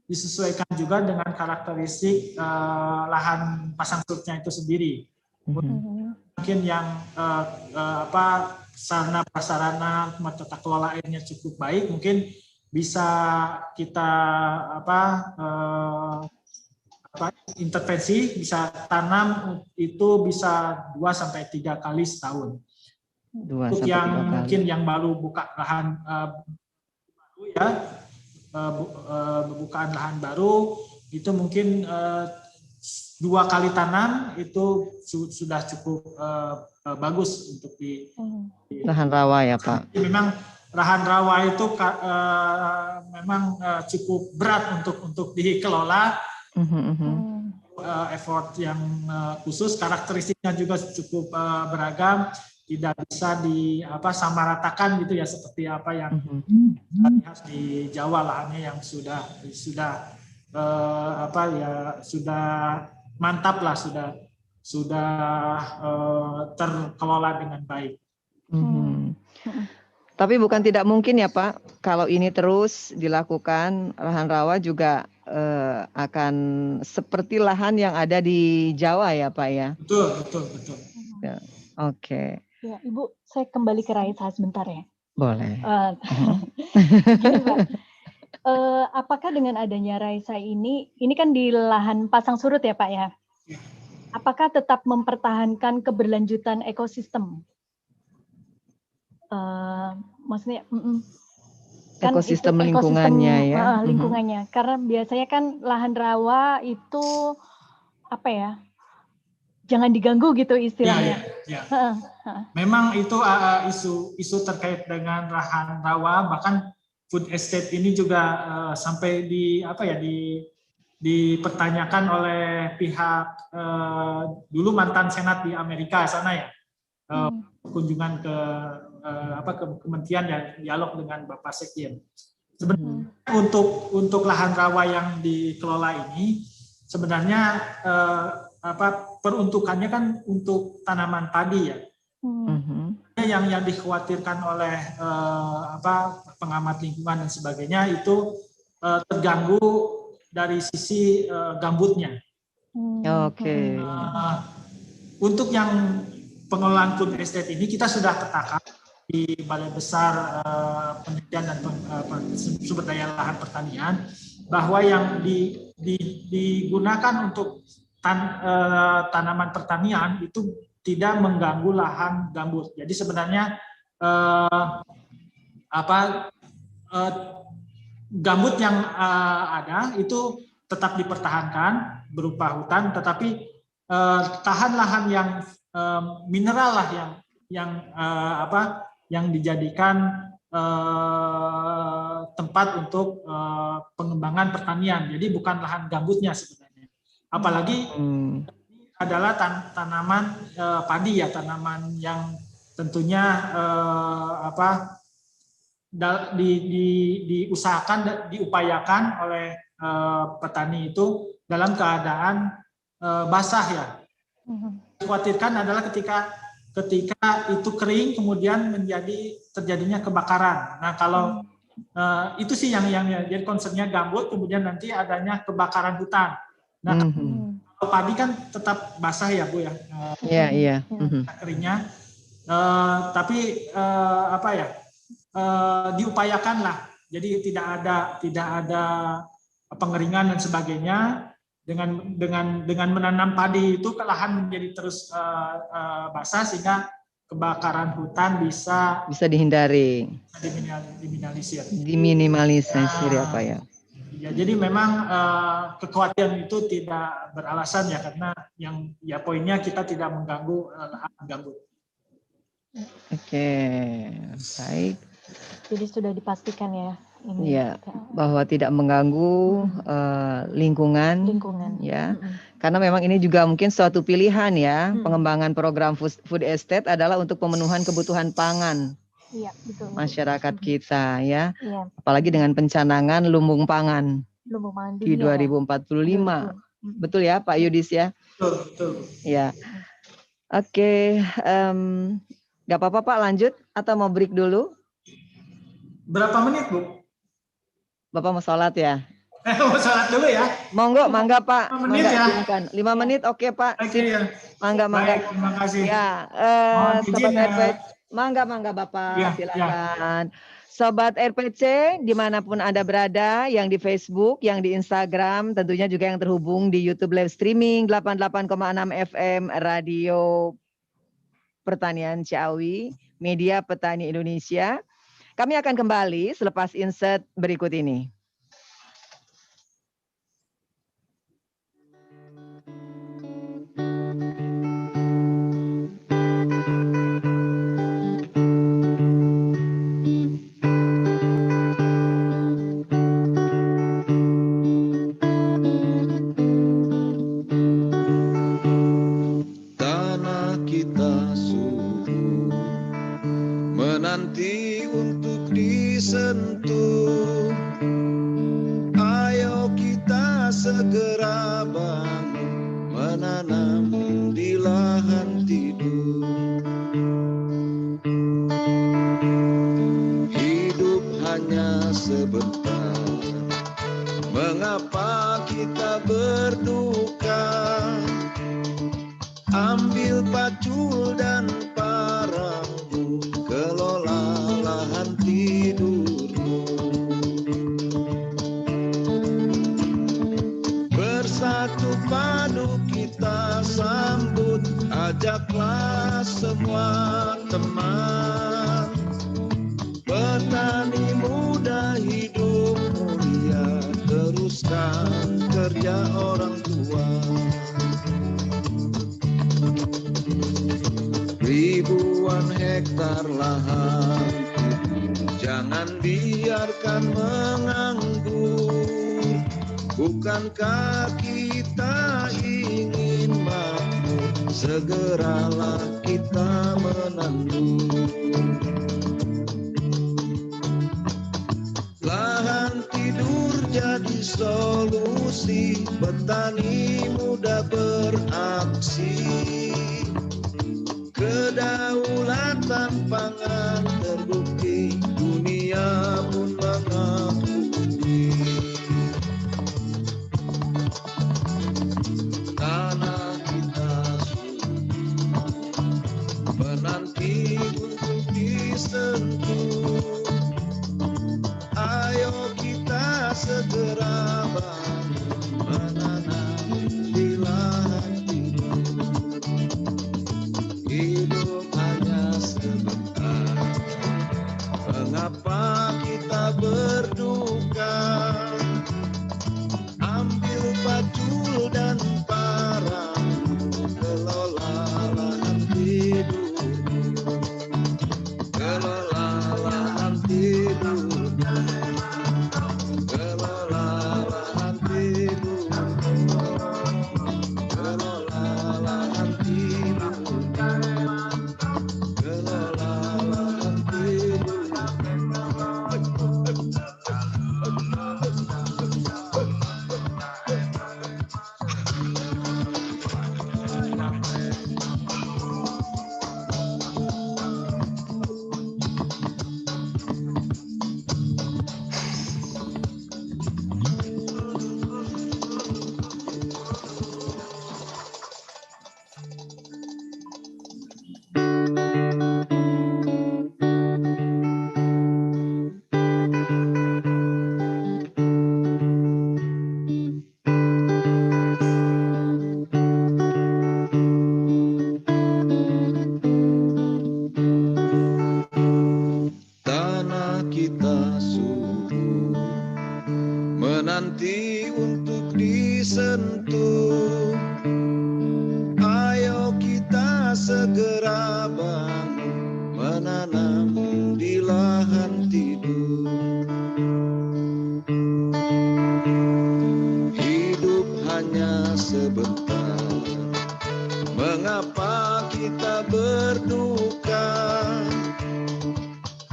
disesuaikan juga dengan karakteristik lahan pasang surutnya itu sendiri. Mungkin yang sarana prasarana tata kelola airnya cukup baik, mungkin bisa kita intervensi, bisa tanam itu bisa 2 sampai 3 kali setahun. Untuk yang mungkin yang baru buka lahan baru ya, pembukaan lahan baru itu mungkin 2 kali tanam itu sudah cukup bagus untuk di lahan rawa ya Pak. Memang lahan rawa itu memang cukup berat untuk dikelola. Effort yang khusus, karakteristiknya juga cukup beragam, tidak bisa disamaratakan gitu ya, seperti apa yang kita lihat di Jawa lahannya yang sudah mantap lah, sudah terkelola dengan baik. Tapi bukan tidak mungkin ya Pak, kalau ini terus dilakukan, lahan rawa juga akan seperti lahan yang ada di Jawa ya Pak ya? Betul. Ya, oke. Ya, Ibu, saya kembali ke Raisa sebentar ya. Boleh. Gini Pak, apakah dengan adanya Raisa ini kan di lahan pasang surut ya Pak ya? Apakah tetap mempertahankan keberlanjutan ekosistem? Maksudnya kan ekosistem itu lingkungannya ya. Lingkungannya, karena biasanya kan lahan rawa itu apa ya, jangan diganggu gitu istilahnya. Ya. Memang itu isu terkait dengan lahan rawa, bahkan food estate ini juga sampai dipertanyakan oleh pihak dulu mantan senat di Amerika sana ya, kunjungan ke kementerian dan dialog dengan Bapak Sekjen. Sebenarnya untuk lahan rawa yang dikelola ini sebenarnya peruntukannya kan untuk tanaman padi ya. Yang dikhawatirkan oleh pengamat lingkungan dan sebagainya itu terganggu dari sisi gambutnya. Oke. Untuk yang pengelolaan food estate ini kita sudah petakan di Balai Besar Penelitian dan Sumber Daya Lahan Pertanian bahwa yang digunakan untuk tanaman pertanian itu tidak mengganggu lahan gambut. Jadi sebenarnya gambut yang ada itu tetap dipertahankan berupa hutan, tetapi tahan lahan yang mineral lah yang dijadikan tempat untuk pengembangan pertanian. Jadi bukan lahan gambutnya sebenarnya. Apalagi adalah tanaman padi ya, tanaman yang tentunya diupayakan oleh petani itu dalam keadaan basah ya. Dikhawatirkan adalah ketika itu kering kemudian terjadinya kebakaran. Nah kalau itu sih yang jadi concernnya gambut, kemudian nanti adanya kebakaran hutan. Nah kalau padi kan tetap basah ya Bu ya. Iya. Keringnya, tapi diupayakan lah. Jadi tidak ada pengeringan dan sebagainya. Dengan menanam padi itu lahan menjadi terus basah sehingga kebakaran hutan bisa dihindari, diminimalisir ya Pak ya. Ya, jadi memang kekhawatiran itu tidak beralasan ya, karena poinnya kita tidak mengganggu lahan gambut. Oke, baik. Jadi sudah dipastikan ya. Ya, bahwa tidak mengganggu lingkungan, ya. Karena memang ini juga mungkin suatu pilihan ya, pengembangan program food estate adalah untuk pemenuhan kebutuhan pangan masyarakat kita ya. Apalagi dengan pencanangan lumbung pangan di 2045. Betul ya Pak Yudis ya? Betul. Ya. Oke, nggak apa-apa Pak, lanjut atau mau break dulu? Berapa menit Bu? Bapak mau sholat ya? Mau sholat dulu ya? Mangga Pak. 5 menit ya? 5 menit oke Pak. Oke ya. Mangga. Baik, terima kasih. Ya, Sobat RPC, mangga Bapak, ya, silakan. Ya. Sobat RPC, dimanapun Anda berada, yang di Facebook, yang di Instagram, tentunya juga yang terhubung di YouTube live streaming 88,6 FM Radio Pertanian Ciawi, Media Petani Indonesia. Kami akan kembali selepas insert berikut ini. segera bangun, menanam di lahan tidur. Hidup hanya sebentar, mengapa kita berduka? Ambil pacul dan parangmu, kelola lahan tidurmu. Bersatu padu kita sambut, ajaklah semua teman. Petani muda hidup mulia, teruskan kerja orang tua. Ribuan hektar lahan, jangan biarkan menganggur. Bukankah kita ingin makmur, segeralah kita menandur. Lahan tidur jadi solusi, petani muda beraksi. Kedaulatan pangan terbukti, dunia pun mengakui. Tanah kita menanti untuk disentuh. Ayo kita segera bangun, menanam di lahan tidur. Hidup hanya sebentar, mengapa kita berduka? Ambil pacul dan parangmu, kelola lahan tidurmu. Kelola lahan tidurmu, kelola lahan tidurmu, kelola lahan tidurmu. Menanti untuk disentuh. Ayo kita segera bangun, menanam di lahan tidur. Hidup hanya sebentar, mengapa kita berduka?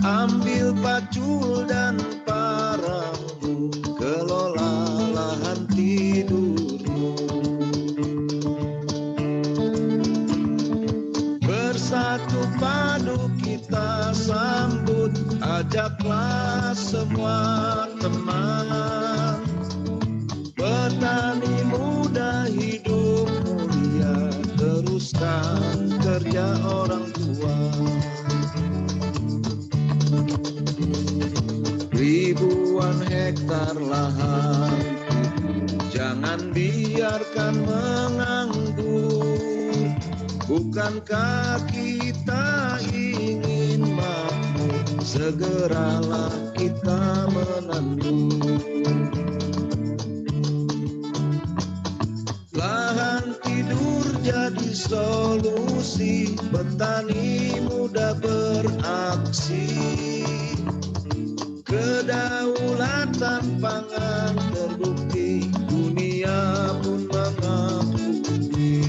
Ambil pacul dan parangmu, kelola lahan tidurmu. Bersatu padu kita sambut, ajaklah semua teman. Petani muda hidup mulia, teruskan kerja orang tua. Ribuan hektar lahan, jangan biarkan menganggur. Bukankah kita ingin makmur, segeralah kita menandur. Lahan tidur jadi solusi, petani muda beraksi. Kedaulatan pangan terbukti, dunia pun mengakui.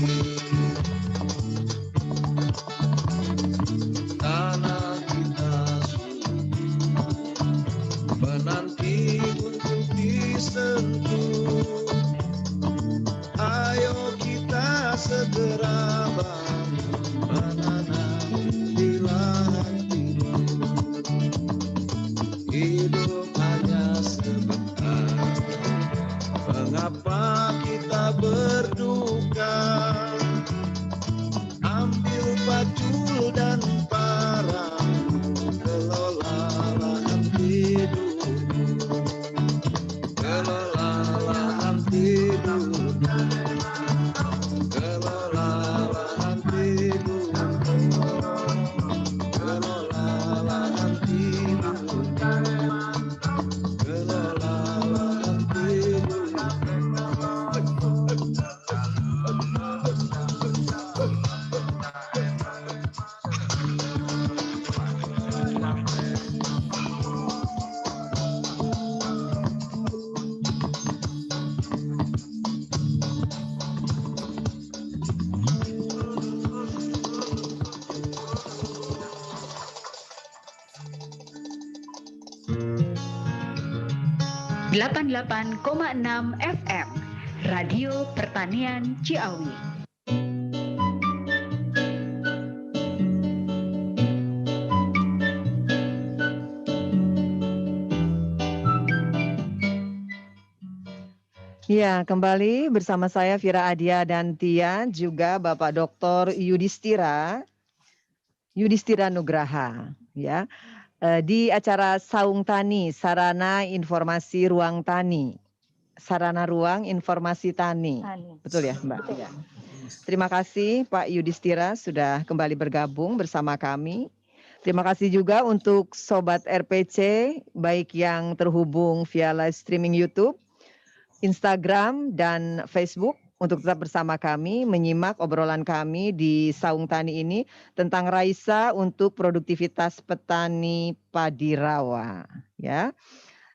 Tanah kita menanti untuk disentuh. mengapa kita berduka? Ambil pacul dan parangmu, kelola lahan tidurmu, kelola lahan tidurmu, kelola lahan tidurmu, kelola lahan tidurmu, kelola lahan tidurmu. 88,6 FM Radio Pertanian Ciawi. Ya, kembali bersama saya Vira Adia dan Tia, juga Bapak Dr. Yudhistira Nugraha, ya, di acara Saung Tani, Sarana Informasi Ruang Tani, Sarana Ruang Informasi Tani, betul ya, Mbak? Betul. Terima kasih Pak Yudhistira sudah kembali bergabung bersama kami. Terima kasih juga untuk Sobat RPC, baik yang terhubung via live streaming YouTube, Instagram, dan Facebook, untuk tetap bersama kami, menyimak obrolan kami di Saung Tani ini tentang Raisa untuk produktivitas petani padi rawa. Ya,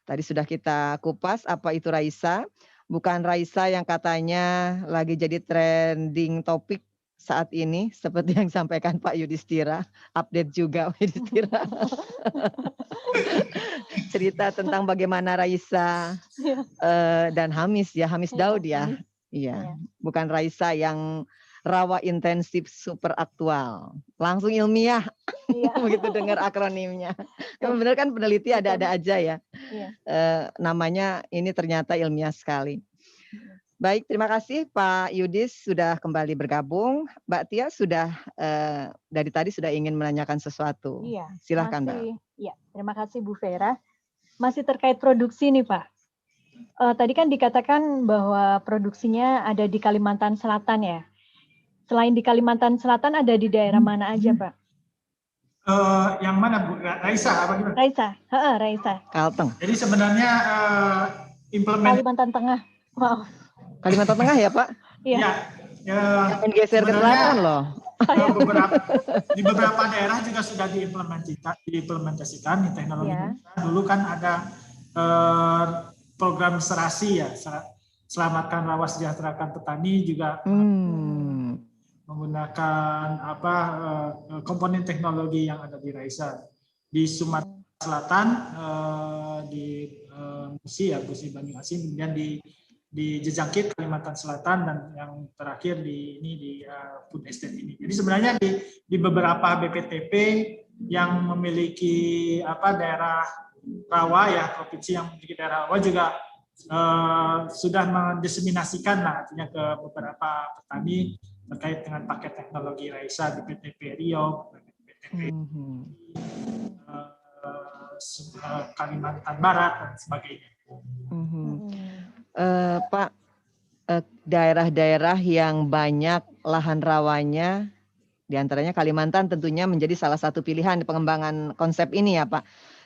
tadi sudah kita kupas apa itu Raisa. Bukan Raisa yang katanya lagi jadi trending topik saat ini, seperti yang disampaikan Pak Yudhistira. Update juga Pak Yudhistira. Cerita tentang bagaimana Raisa dan Hamis Daud ya. Iya, bukan Raisa yang rawa intensif super aktual. Langsung ilmiah. Begitu dengar akronimnya. Benar kan peneliti ada-ada aja ya. Namanya ini ternyata ilmiah sekali. Baik, terima kasih Pak Yudhis sudah kembali bergabung. Mbak Tia sudah dari tadi sudah ingin menanyakan sesuatu. Iya. Silakan Mbak. Iya, terima kasih Bu Vera. Masih terkait produksi nih Pak. Tadi kan dikatakan bahwa produksinya ada di Kalimantan Selatan ya. Selain di Kalimantan Selatan ada di daerah mana aja Pak? Yang mana Bu? Raisa apa gimana? Raisa. Kalteng. Jadi sebenarnya Kalimantan Tengah. Maaf. Kalimantan Tengah ya Pak? Iya. Jangan geser ke selatan loh. Di beberapa daerah juga sudah diimplementasikan teknologi. Dulu kan ada program serasi ya, selamatkan rawa sejahterakan petani, juga menggunakan komponen teknologi yang ada di Raisa di Sumatera Selatan, di Musi Banyuasin, kemudian di Jejangkit Kalimantan Selatan, dan yang terakhir di Food Estate ini. Jadi sebenarnya di beberapa BPTP yang memiliki daerah rawa ya, provinsi yang memiliki daerah rawa juga sudah mendiseminasikan artinya ke beberapa petani terkait dengan paket teknologi Raisa di BPTP Riau, BPTP Kalimantan Barat dan sebagainya. Pak, daerah-daerah yang banyak lahan rawanya, diantaranya Kalimantan tentunya menjadi salah satu pilihan di pengembangan konsep ini ya Pak.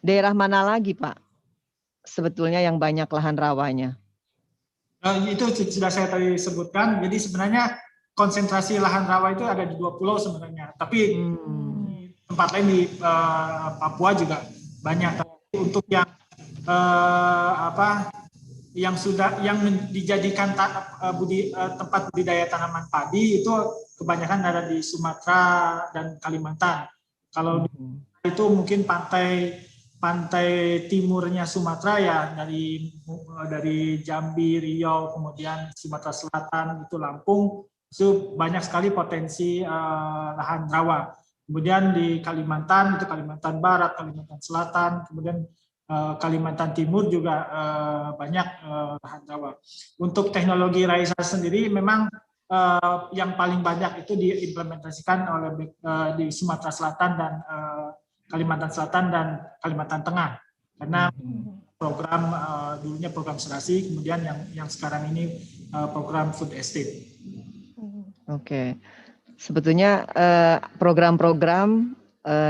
Daerah mana lagi Pak sebetulnya yang banyak lahan rawanya? Itu sudah saya tadi sebutkan. Jadi sebenarnya konsentrasi lahan rawa itu ada di 2 pulau sebenarnya. Tapi tempat lain di Papua juga banyak. Tapi untuk yang yang dijadikan tempat budidaya tanaman padi itu kebanyakan ada di Sumatera dan Kalimantan. Kalau itu mungkin pantai timurnya Sumatera ya, dari Jambi, Riau, kemudian Sumatera Selatan, itu Lampung, itu banyak sekali potensi lahan rawa. Kemudian di Kalimantan itu Kalimantan Barat, Kalimantan Selatan, kemudian Kalimantan Timur juga banyak lahan rawa. Untuk teknologi Raisa sendiri memang yang paling banyak itu diimplementasikan oleh di Sumatera Selatan dan Kalimantan Selatan dan Kalimantan Tengah, karena program dulunya program serasi, kemudian yang sekarang ini program food estate. Oke, sebetulnya program-program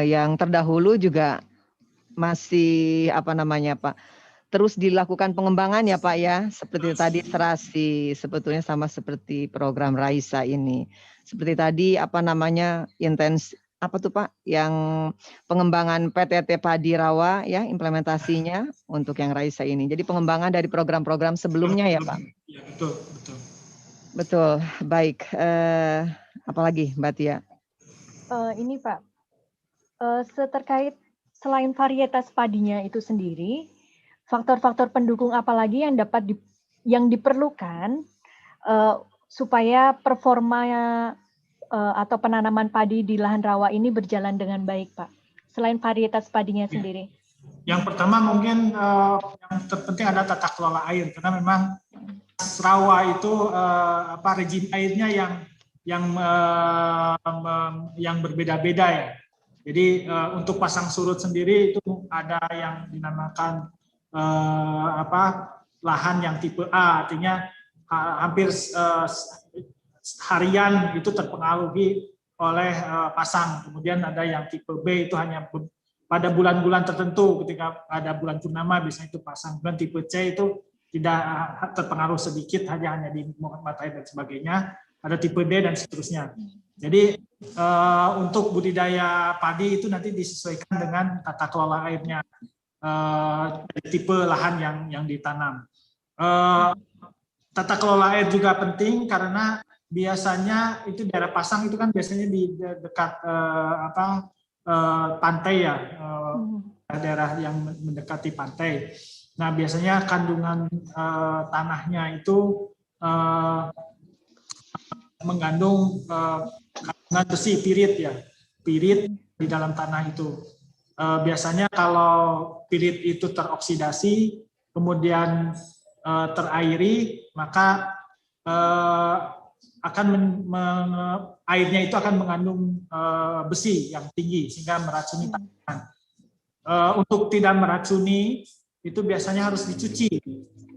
yang terdahulu juga masih Pak, terus dilakukan pengembangan ya Pak ya, seperti tadi serasi, sebetulnya sama seperti program Raisa ini. Seperti tadi Pak, yang pengembangan PTT Padi Rawa ya, implementasinya untuk yang Raisa ini. Jadi pengembangan dari program-program sebelumnya ya Pak. Ya, betul, betul. Betul, baik. Apalagi Mbak Tia? Ini Pak, terkait selain varietas padinya itu sendiri, faktor-faktor pendukung apa lagi yang yang diperlukan supaya performa atau penanaman padi di lahan rawa ini berjalan dengan baik, Pak? Selain varietas padinya sendiri. Yang pertama mungkin yang terpenting ada tata kelola air, karena memang rawa itu rejim airnya yang berbeda-beda ya. Jadi untuk pasang surut sendiri itu ada yang dinamakan lahan yang tipe A, artinya hampir harian itu terpengaruhi oleh pasang. Kemudian ada yang tipe B itu hanya pada bulan-bulan tertentu, ketika ada bulan purnama biasanya itu pasang. Dan tipe C itu tidak terpengaruh sedikit, hanya di matahari dan sebagainya. Ada tipe D dan seterusnya. Jadi untuk budidaya padi itu nanti disesuaikan dengan tata kelola airnya, tipe lahan yang ditanam. Tata kelola air juga penting karena biasanya itu daerah pasang itu kan biasanya di dekat pantai ya, daerah yang mendekati pantai. Nah biasanya kandungan tanahnya itu mengandung kandungan besi, pirit ya, pirit di dalam tanah itu. Biasanya kalau pirit itu teroksidasi, kemudian terairi, maka airnya itu akan mengandung besi yang tinggi sehingga meracuni tanaman. Untuk tidak meracuni itu biasanya harus dicuci,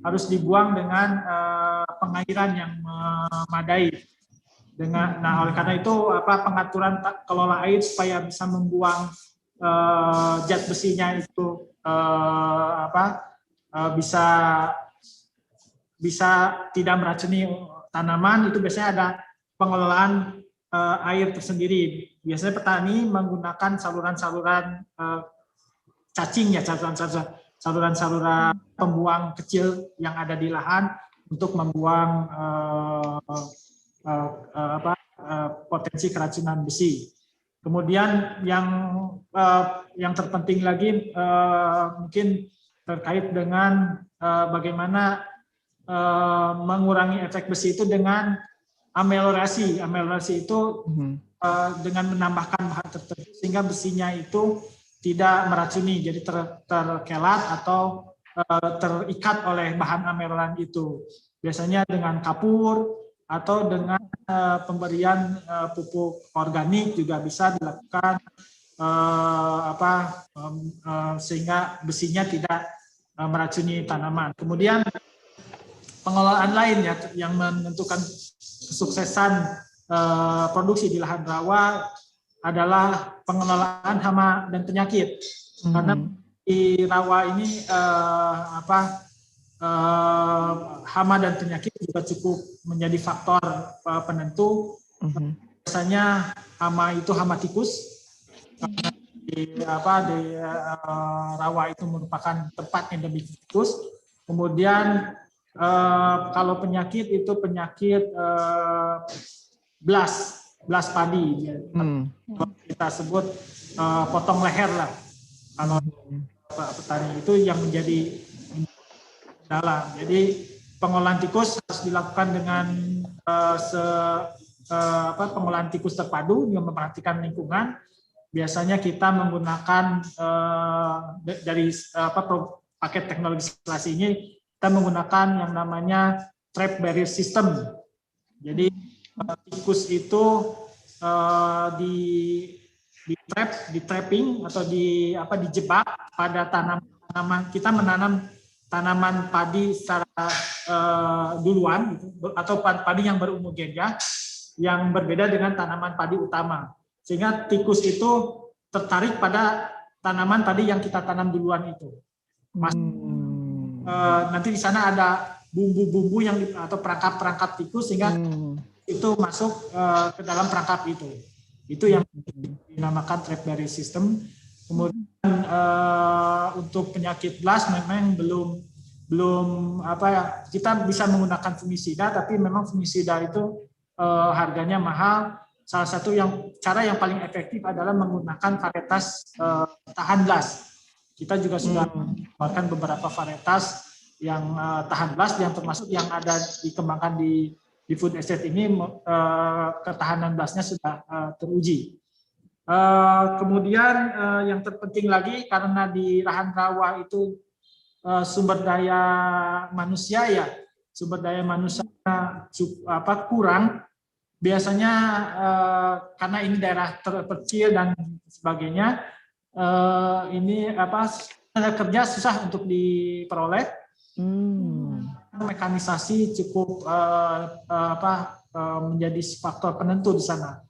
harus dibuang dengan pengairan yang memadai. Oleh karena itu pengaturan kelola air supaya bisa membuang zat besinya itu bisa tidak meracuni tanaman, itu biasanya ada pengelolaan air tersendiri. Biasanya petani menggunakan saluran-saluran cacing ya, saluran-saluran pembuang kecil yang ada di lahan untuk membuang potensi keracunan besi. Kemudian yang terpenting lagi mungkin terkait dengan bagaimana mengurangi efek besi itu dengan ameliorasi. Ameliorasi itu dengan menambahkan bahan tertentu sehingga besinya itu tidak meracuni, jadi terkelat atau terikat oleh bahan amelioran itu. Biasanya dengan kapur atau dengan pemberian pupuk organik juga bisa dilakukan sehingga besinya tidak meracuni tanaman. Kemudian pengelolaan lain ya yang menentukan kesuksesan produksi di lahan rawa adalah pengelolaan hama dan penyakit. Karena di rawa ini hama dan penyakit juga cukup menjadi faktor penentu. Biasanya hama itu hama tikus. Di rawa itu merupakan tempat endemik tikus. Kemudian kalau penyakit itu penyakit blas padi. Kita sebut potong leher lah. Kalau petani itu yang menjadi dalam. Jadi pengolahan tikus harus dilakukan dengan pengolahan tikus terpadu yang memperhatikan lingkungan. biasanya kita menggunakan dari paket teknologi simulasi ini, kita menggunakan yang namanya trap barrier system. Jadi tikus itu di trapping atau dijebak pada tanaman. Kita menanam tanaman padi secara duluan atau padi yang berumur ganja yang berbeda dengan tanaman padi utama, sehingga tikus itu tertarik pada tanaman padi yang kita tanam duluan itu. Nanti di sana ada bumbu-bumbu atau perangkap-perangkap tikus, sehingga itu masuk ke dalam perangkap itu. Itu yang dinamakan trap barrier system. Kemudian untuk penyakit blast memang belum kita bisa menggunakan fungisida, tapi memang fungisida itu harganya mahal. Salah satu cara yang paling efektif adalah menggunakan varietas tahan blast. Kita juga sudah mengeluarkan beberapa varietas yang tahan blast, yang termasuk yang ada dikembangkan di food estate ini, ketahanan blastnya sudah teruji. Kemudian yang terpenting lagi, karena di lahan rawa itu sumber daya manusia kurang. Biasanya karena ini daerah terpencil dan sebagainya, ini tenaga kerja susah untuk diperoleh. Mekanisasi cukup menjadi faktor penentu di sana,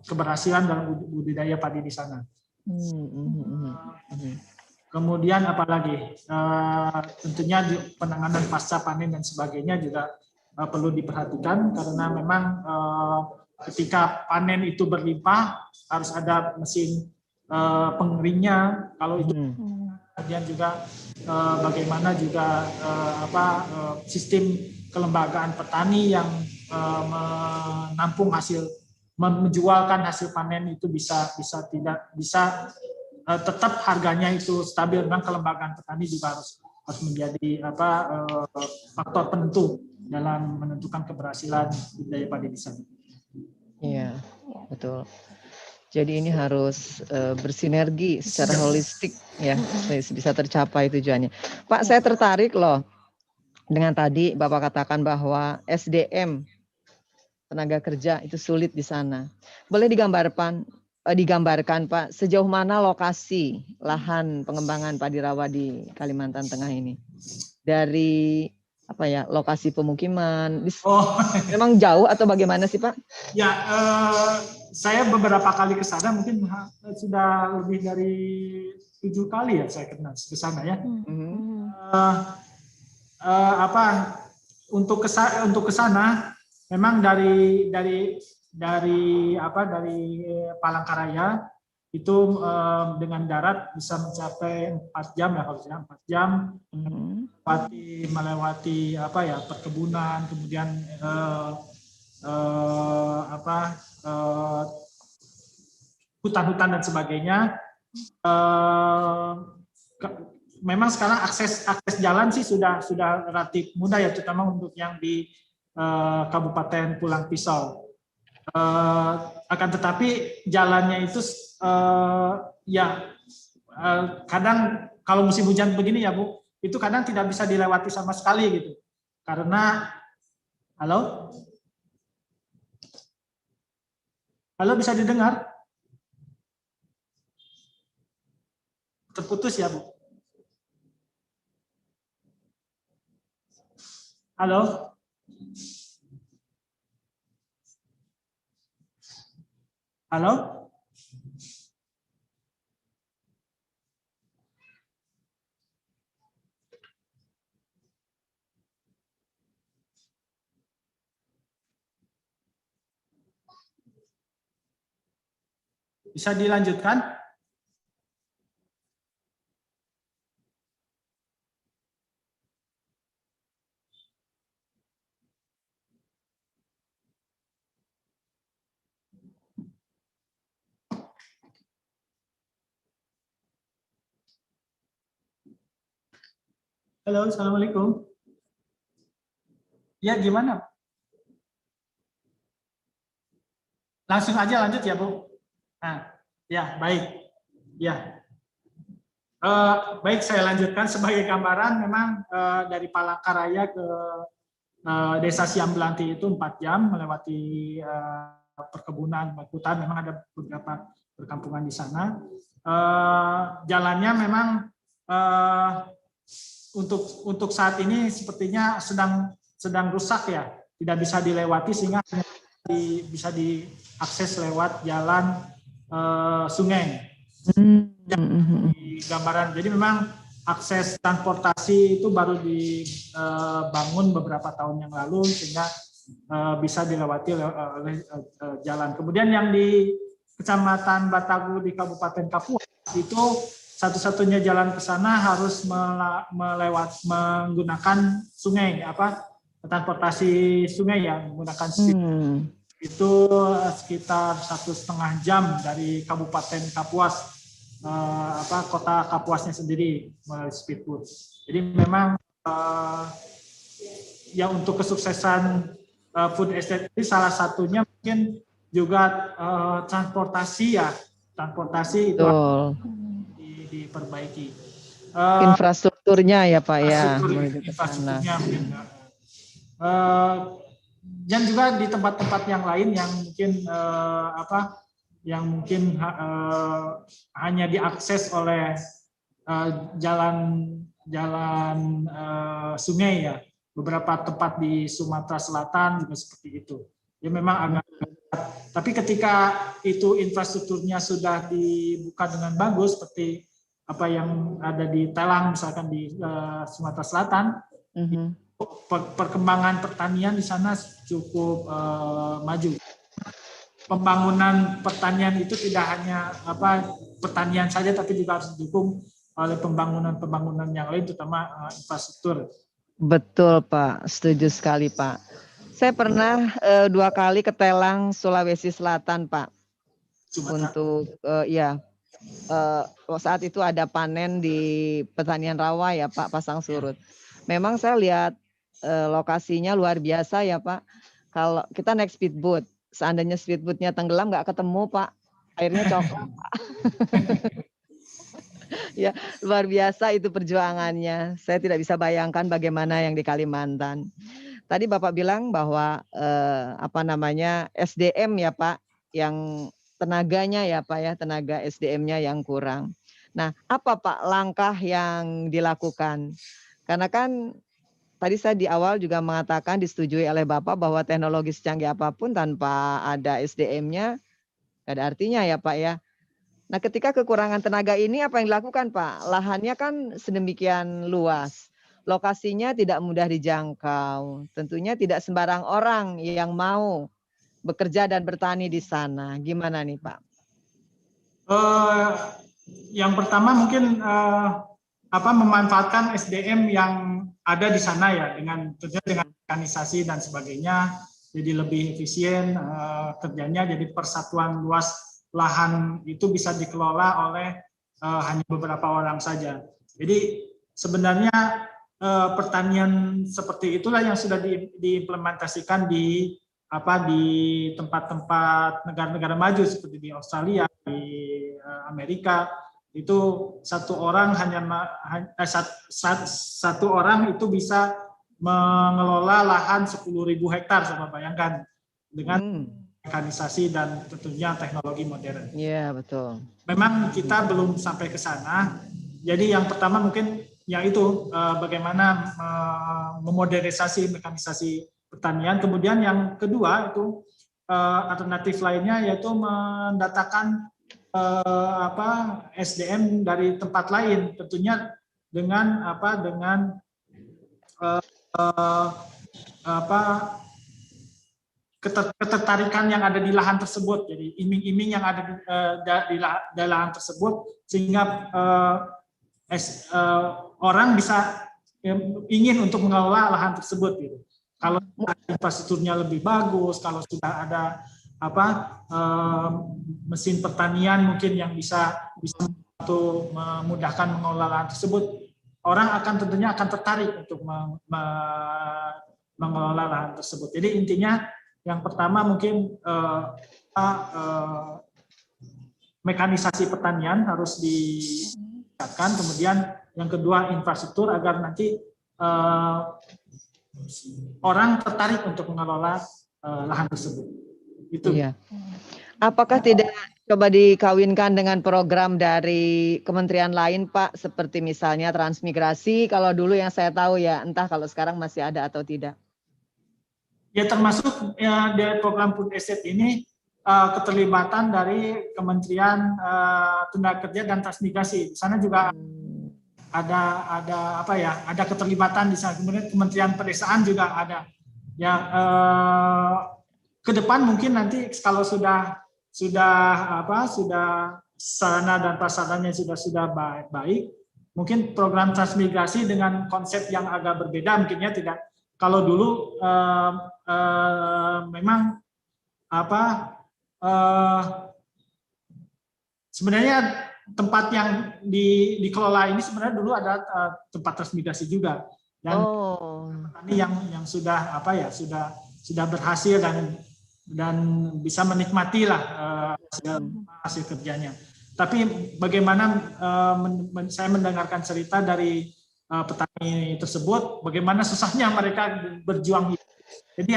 keberhasilan dalam budidaya padi di sana. Kemudian apalagi tentunya penanganan pasca panen dan sebagainya juga perlu diperhatikan, karena memang ketika panen itu berlimpah harus ada mesin pengeringnya. Kalau itu kemudian juga bagaimana juga sistem kelembagaan petani yang menampung menjualkan hasil panen itu bisa tetap harganya itu stabil. Memang kelembagaan petani juga harus menjadi faktor penentu dalam menentukan keberhasilan budidaya padi di sana. Iya, betul. Jadi ini harus bersinergi secara holistik ya, bisa tercapai tujuannya. Pak, saya tertarik loh dengan tadi Bapak katakan bahwa SDM tenaga kerja itu sulit di sana. Boleh digambarkan Pak, sejauh mana lokasi lahan pengembangan padi rawa di Kalimantan Tengah ini? Dari lokasi pemukiman, memang jauh atau bagaimana sih Pak? Ya, saya beberapa kali ke sana, mungkin sudah lebih dari 7 kali ya saya ke sana ya. Untuk ke sana memang dari Palangkaraya itu dengan darat bisa mencapai 4 jam ya, kalau saya 4 jam melewati perkebunan, kemudian hutan-hutan dan sebagainya. Memang sekarang akses jalan sih sudah relatif mudah ya, terutama untuk yang di Kabupaten Pulang Pisau. Akan tetapi jalannya itu kadang kalau musim hujan begini ya Bu, itu kadang tidak bisa dilewati sama sekali gitu. Karena halo bisa didengar? Terputus ya Bu? Halo? Halo? Bisa dilanjutkan? Halo, Assalamualaikum. Ya, gimana? Langsung aja lanjut ya, Bu. Nah, Ya, baik. Ya. Baik, saya lanjutkan sebagai gambaran. Memang dari Palangkaraya ke Desa Siambelanti itu 4 jam melewati perkebunan, hutan. Memang ada beberapa perkampungan di sana. Jalannya memang untuk saat ini sepertinya sedang rusak ya, tidak bisa dilewati sehingga bisa diakses lewat jalan sungai. Di gambaran, jadi memang akses transportasi itu baru dibangun beberapa tahun yang lalu sehingga bisa dilewati oleh jalan. Kemudian yang di Kecamatan Batagu di Kabupaten Kapuas itu satu-satunya jalan ke sana harus menggunakan sungai, transportasi sungai yang menggunakan itu sekitar 1,5 jam dari Kabupaten Kapuas, kota Kapuasnya sendiri melalui speedboat. Jadi memang ya untuk kesuksesan food estate ini salah satunya mungkin juga transportasi itu diperbaiki. Infrastrukturnya ya Pak ya. Infrastrukturnya dan juga di tempat-tempat yang lain yang mungkin hanya diakses oleh jalan sungai ya. Beberapa tempat di Sumatera Selatan juga seperti itu. Ya memang agak, tapi ketika itu infrastrukturnya sudah dibuka dengan bagus seperti apa yang ada di Telang misalkan di Sumatera Selatan, perkembangan pertanian di sana cukup maju. Pembangunan pertanian itu tidak hanya pertanian saja, tapi juga harus didukung oleh pembangunan yang lain, terutama infrastruktur. Betul Pak, setuju sekali Pak. Saya pernah 2 kali ke Telang, Sulawesi Selatan Pak. Untuk saat itu ada panen di pertanian rawa ya Pak, pasang surut. Memang saya lihat lokasinya luar biasa ya Pak. Kalau kita naik speedboat, seandainya speedboatnya tenggelam nggak ketemu Pak, airnya coklat Pak. Ya luar biasa itu perjuangannya. Saya tidak bisa bayangkan bagaimana yang di Kalimantan. Tadi Bapak bilang bahwa SDM ya Pak, yang tenaganya ya Pak ya, tenaga SDM-nya yang kurang. Nah, apa Pak langkah yang dilakukan? Karena kan tadi saya di awal juga mengatakan disetujui oleh Bapak bahwa teknologi secanggih apapun tanpa ada SDM-nya nggak ada artinya ya Pak ya. Nah, ketika kekurangan tenaga ini apa yang dilakukan Pak? Lahannya kan sedemikian luas. Lokasinya tidak mudah dijangkau. Tentunya tidak sembarang orang yang mau bekerja dan bertani di sana. Gimana nih Pak? Yang pertama mungkin memanfaatkan SDM yang ada di sana ya, dengan organisasi dan sebagainya, jadi lebih efisien kerjanya. Jadi persatuan luas lahan itu bisa dikelola oleh hanya beberapa orang saja. Jadi sebenarnya pertanian seperti itulah yang sudah diimplementasikan di tempat-tempat negara-negara maju seperti di Australia, di Amerika. Itu satu orang itu bisa mengelola lahan 10.000 hektar, coba bayangkan, dengan mekanisasi dan tentunya teknologi modern. Iya, betul. Memang kita belum sampai ke sana. Jadi yang pertama mungkin yaitu bagaimana memodernisasi mekanisasi pertanian. Kemudian yang kedua itu alternatif lainnya yaitu mendatangkan SDM dari tempat lain, tentunya dengan ketertarikan yang ada di lahan tersebut. Jadi iming-iming yang ada di lahan tersebut sehingga orang bisa ingin untuk mengelola lahan tersebut gitu. Kalau infrastrukturnya lebih bagus, kalau sudah ada mesin pertanian mungkin yang bisa untuk memudahkan mengelola lahan tersebut, orang tentunya akan tertarik untuk mengelola lahan tersebut. Jadi intinya yang pertama mungkin mekanisasi pertanian harus ditingkatkan. Kemudian yang kedua infrastruktur agar nanti orang tertarik untuk mengelola lahan tersebut. Itu. Iya. Apakah tidak coba dikawinkan dengan program dari kementerian lain, Pak, seperti misalnya transmigrasi? Kalau dulu yang saya tahu ya, entah kalau sekarang masih ada atau tidak. Ya termasuk ya, dari program Food Estate ini keterlibatan dari Kementerian Tenaga Kerja dan Transmigrasi. Di sana juga ada apa ya? Ada keterlibatan di sana. Kemudian Kementerian Pedesaan juga ada. Ya ke depan mungkin nanti kalau sudah sarana dan prasarannya sudah baik, mungkin program transmigrasi dengan konsep yang agak berbeda mungkinnya tidak. Kalau dulu memang sebenarnya tempat yang dikelola ini sebenarnya dulu ada tempat transmigrasi juga dan petani yang sudah sudah berhasil dan bisa menikmati lah hasil kerjanya. Tapi bagaimana saya mendengarkan cerita dari petani tersebut, bagaimana susahnya mereka berjuang hidup. Jadi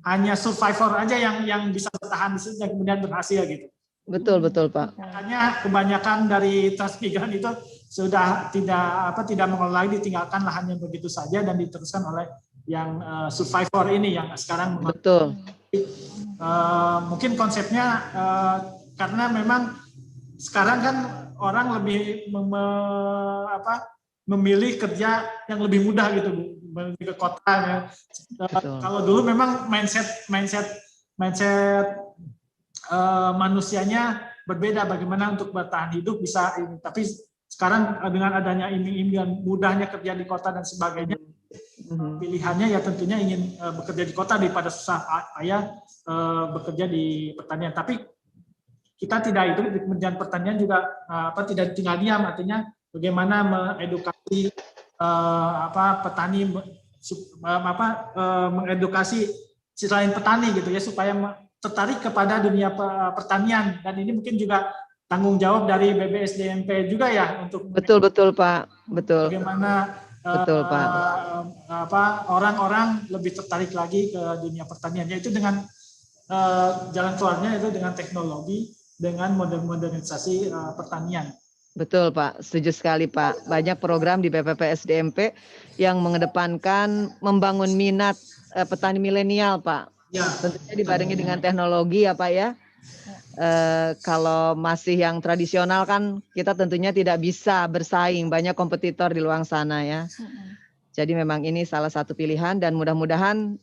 hanya survivor aja yang bisa bertahan di situ dan kemudian berhasil gitu. Betul Pak. Makanya kebanyakan dari transmigran itu sudah tidak mengelola lagi, ditinggalkan lahannya begitu saja dan diteruskan oleh yang survivor ini yang sekarang. Betul. Mungkin konsepnya karena memang sekarang kan orang lebih memilih kerja yang lebih mudah gitu, ke kota ya. Kalau dulu memang mindset manusianya berbeda, bagaimana untuk bertahan hidup bisa ini. Tapi sekarang dengan adanya iming-iming mudahnya kerja di kota dan sebagainya, pilihannya ya tentunya ingin bekerja di kota daripada susah payah bekerja di pertanian. Tapi kita tidak itu di Kementerian Pertanian juga tidak tinggal diam, artinya bagaimana mengedukasi petani, mengedukasi selain petani gitu ya, supaya tertarik kepada dunia pertanian. Dan ini mungkin juga tanggung jawab dari BBSDMP juga ya untuk betul Pak, betul. Bagaimana betul Pak. Orang-orang lebih tertarik lagi ke dunia pertanian, yaitu dengan jalan keluarnya itu dengan teknologi, dengan modernisasi pertanian. Betul Pak, setuju sekali Pak. Banyak program di BPPSDMP yang mengedepankan membangun minat petani milenial Pak. Ya. Tentunya dibarengi dengan teknologi ya Pak ya. Kalau masih yang tradisional kan kita tentunya tidak bisa bersaing, banyak kompetitor di luar sana ya. Jadi memang ini salah satu pilihan dan mudah-mudahan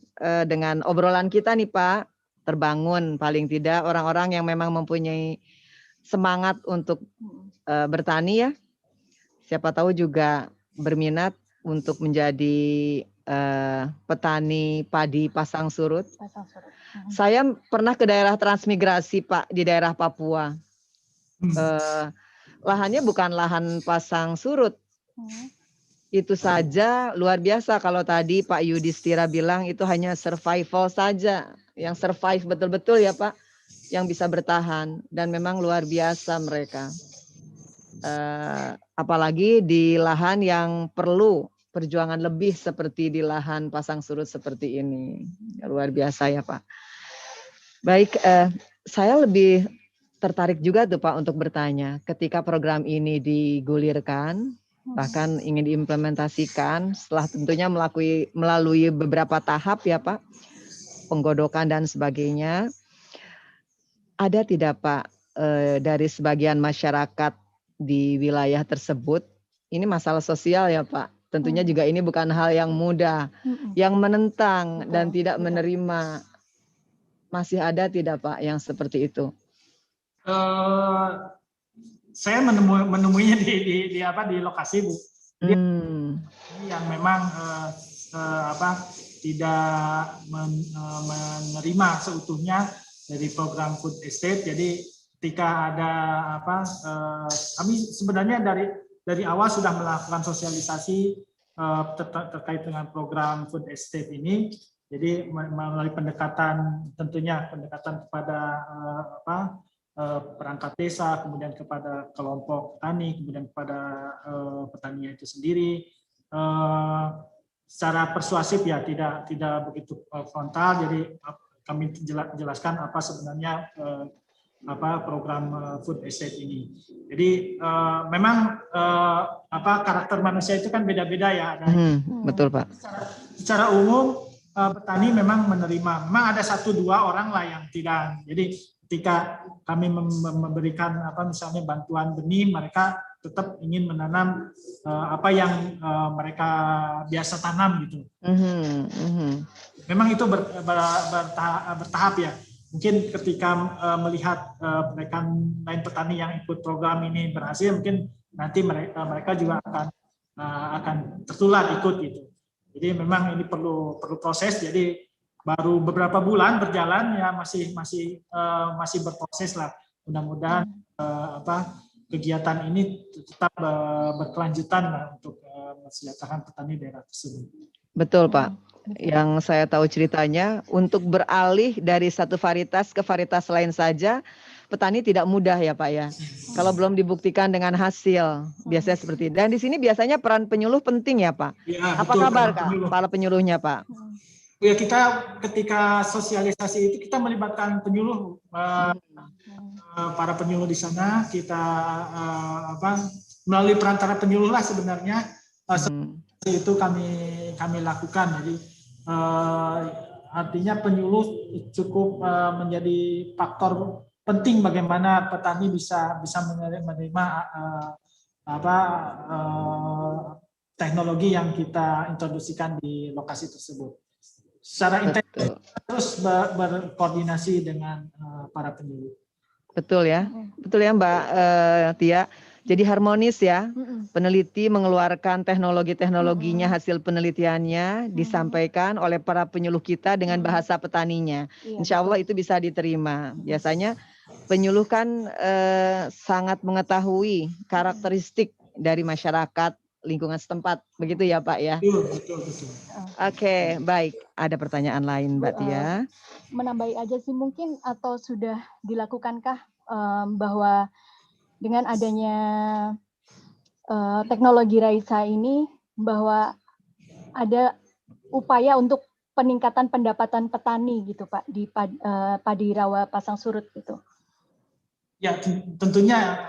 dengan obrolan kita nih Pak, terbangun paling tidak orang-orang yang memang mempunyai semangat untuk bertani ya. Siapa tahu juga berminat untuk menjadi petani padi pasang surut. Saya pernah ke daerah transmigrasi Pak, di daerah Papua. Lahannya bukan lahan pasang surut. Itu saja luar biasa. Kalau tadi Pak Yudhistira bilang itu hanya survival saja. Yang survive betul-betul ya Pak, yang bisa bertahan. Dan memang luar biasa mereka. Apalagi di lahan yang perlu perjuangan lebih seperti di lahan pasang surut seperti ini. Luar biasa ya Pak. Baik, saya lebih tertarik juga tuh Pak untuk bertanya. Ketika program ini digulirkan, bahkan ingin diimplementasikan, setelah tentunya melalui beberapa tahap ya Pak, penggodokan dan sebagainya, ada tidak Pak dari sebagian masyarakat di wilayah tersebut, ini masalah sosial ya Pak, tentunya juga ini bukan hal yang mudah, yang menentang dan tidak menerima, masih ada tidak Pak yang seperti itu? Saya menemuinya di lokasi Bu. Yang memang tidak menerima seutuhnya dari program Food Estate. Jadi ketika ada kami sebenarnya dari awal sudah melakukan sosialisasi terkait dengan program Food Estate ini. Jadi melalui pendekatan, tentunya pendekatan kepada perangkat desa, kemudian kepada kelompok petani, kemudian kepada petani itu sendiri. Secara persuasif ya, tidak begitu frontal. Jadi kami jelaskan apa sebenarnya program food estate ini. Jadi memang karakter manusia itu kan beda-beda ya. Betul Pak. Secara umum petani memang menerima. Memang ada 1-2 orang lah yang tidak. Jadi ketika kami memberikan misalnya bantuan benih, mereka tetap ingin menanam apa yang mereka biasa tanam gitu. Memang itu bertahap ya. Mungkin ketika melihat rekan lain petani yang ikut program ini berhasil, mungkin nanti mereka juga akan tertular ikut gitu. Jadi memang ini perlu proses. Jadi baru beberapa bulan berjalan ya, masih berproses lah. Mudah-mudahan kegiatan ini tetap berkelanjutan lah untuk mensejahterakan petani daerah tersebut. Betul Pak. Yang saya tahu ceritanya, untuk beralih dari satu varietas ke varietas lain saja, petani tidak mudah ya Pak ya. Kalau belum dibuktikan dengan hasil, biasanya seperti itu. Dan di sini biasanya peran penyuluh penting ya Pak. Ya, apa betul, kabar Kak, para penyuluhnya Pak? Ya, kita ketika sosialisasi itu kita melibatkan penyuluh, para penyuluh di sana. Kita melalui perantara penyuluh lah sebenarnya itu kami lakukan. Jadi artinya penyuluh cukup menjadi faktor penting bagaimana petani bisa menerima teknologi yang kita introduksikan di lokasi tersebut. Secara intens terus berkoordinasi dengan para penyuluh. Betul ya Mbak Tia. Jadi harmonis ya, peneliti mengeluarkan teknologinya, hasil penelitiannya disampaikan oleh para penyuluh kita dengan bahasa petaninya. Insya Allah itu bisa diterima. Biasanya penyuluh kan sangat mengetahui karakteristik dari masyarakat lingkungan setempat, begitu ya Pak ya? Betul. Oke, baik. Ada pertanyaan lain Mbak Tia? Menambahi aja sih mungkin, atau sudah dilakukankah bahwa dengan adanya teknologi Raisa ini, bahwa ada upaya untuk peningkatan pendapatan petani gitu Pak di padi rawa pasang surut gitu. Ya, tentunya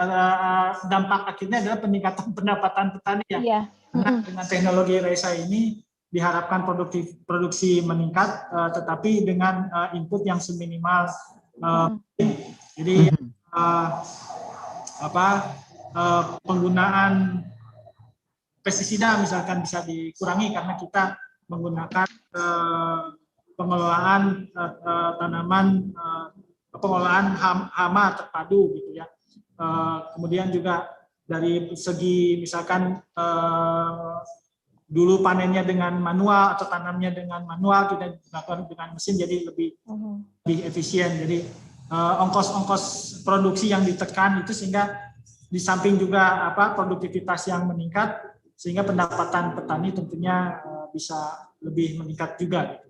dampak akhirnya adalah peningkatan pendapatan petani ya. Iya. Dengan teknologi Raisa ini diharapkan produksi meningkat, tetapi dengan input yang seminimal. Jadi penggunaan pestisida misalkan bisa dikurangi karena kita menggunakan pengelolaan tanaman, pengelolaan hama terpadu gitu ya. Kemudian juga dari segi misalkan dulu panennya dengan manual atau tanamnya dengan manual, kita lakukan dengan mesin jadi lebih efisien. Jadi ongkos produksi yang ditekan itu, sehingga di samping juga produktivitas yang meningkat, sehingga pendapatan petani tentunya bisa lebih meningkat juga.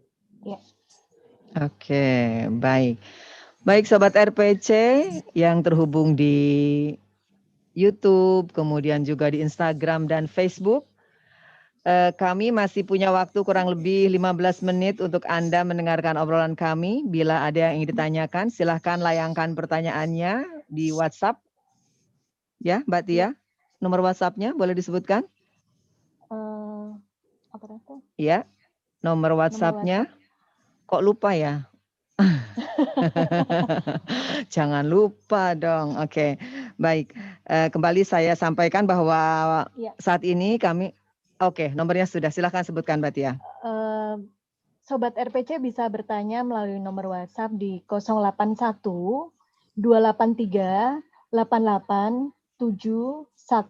Oke, baik. Baik Sobat RPC yang terhubung di YouTube, kemudian juga di Instagram dan Facebook. Kami masih punya waktu kurang lebih 15 menit untuk Anda mendengarkan obrolan kami. Bila ada yang ingin ditanyakan, silahkan layangkan pertanyaannya di WhatsApp. Ya, Mbak Tia, nomor WhatsApp-nya boleh disebutkan? Apa itu? Ya, nomor WhatsApp-nya. Kok lupa ya? Jangan lupa dong. Oke, baik. Kembali saya sampaikan bahwa saat ini kami... Oke, nomornya sudah. Silahkan sebutkan Mbak Tia. Sobat RPC bisa bertanya melalui nomor WhatsApp di 081 283 88 7117.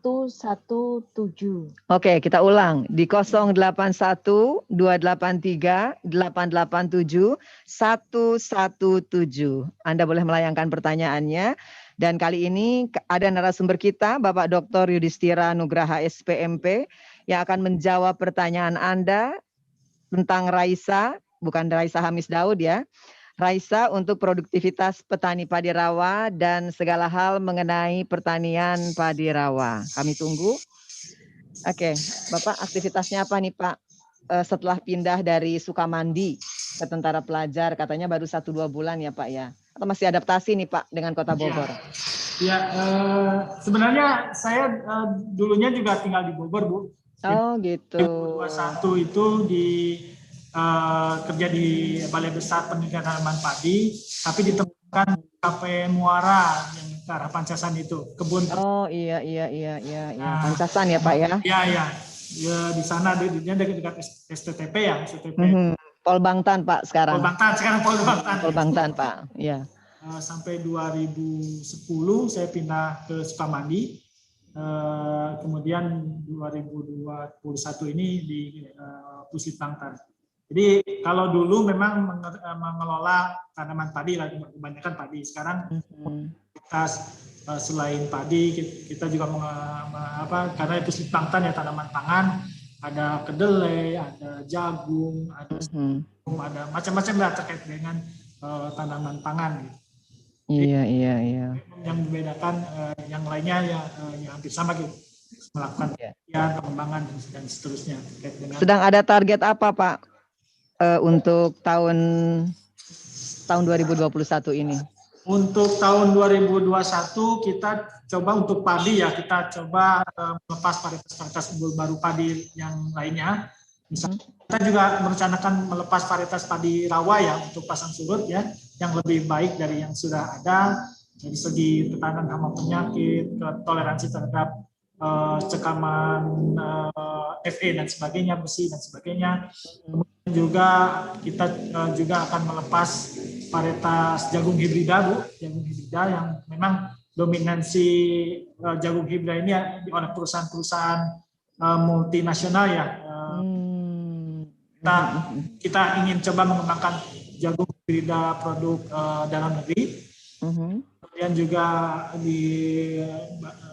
Oke, kita ulang di 081 283 887 117. Anda boleh melayangkan pertanyaannya. Dan kali ini ada narasumber kita, Bapak Dr. Yudhistira Nugraha SPMP, yang akan menjawab pertanyaan Anda tentang Raisa, bukan Raisa Hamis Daud ya. Raisa untuk produktivitas petani padi rawa dan segala hal mengenai pertanian padi rawa. Kami tunggu. Oke, Bapak aktivitasnya apa nih Pak? Setelah pindah dari Sukamandi ke Tentara Pelajar, katanya baru 1-2 bulan ya Pak ya? Atau masih adaptasi nih Pak dengan Kota Bogor? Ya, sebenarnya saya dulunya juga tinggal di Bogor, Bu. Oh gitu. 2021 itu kerja di Balai Besar Penelitian Tanaman Padi, tapi ditemukan Kafe Muara yang ke arah Pancasan itu, kebun. Oh iya, Pancasan ya Pak ya? Iya. Ya, di sana dia dekat STTP ya, STTP. Pol Bangtan Pak sekarang. Pol Bangtan sekarang Pol Bangtan. Pol Bangtan Pak, iya. Sampai 2010 saya pindah ke Sukamandi. Kemudian 2021 ini di Puslitbangtan. Jadi kalau dulu memang mengelola tanaman padi, kebanyakan padi. Sekarang kita selain padi kita juga karena Puslitbangtan ya tanaman pangan, ada kedelai, ada jagung, ada macam-macam lah terkait dengan tanaman pangan. Gitu. Iya. Yang membedakan yang lainnya yang hampir sama gitu, melakukan pengembangan dan seterusnya terkait dengan. Sedang ada target apa Pak untuk tahun 2021 ini? Untuk tahun 2021 kita coba untuk padi ya, kita coba melepas varietas unggul baru padi yang lainnya. Misalnya kita juga merencanakan melepas varietas padi rawa ya untuk pasang surut ya, yang lebih baik dari yang sudah ada dari segi ketahanan hama penyakit, toleransi terhadap cekaman Fe dan sebagainya, besi dan sebagainya. Kemudian juga kita juga akan melepas varietas jagung hibrida, Bu, jagung hibrida yang memang dominansi jagung hibrida ini oleh perusahaan-perusahaan multinasional ya. Kita ingin coba mengembangkan jagung hibrida produk dalam negeri. Kemudian juga di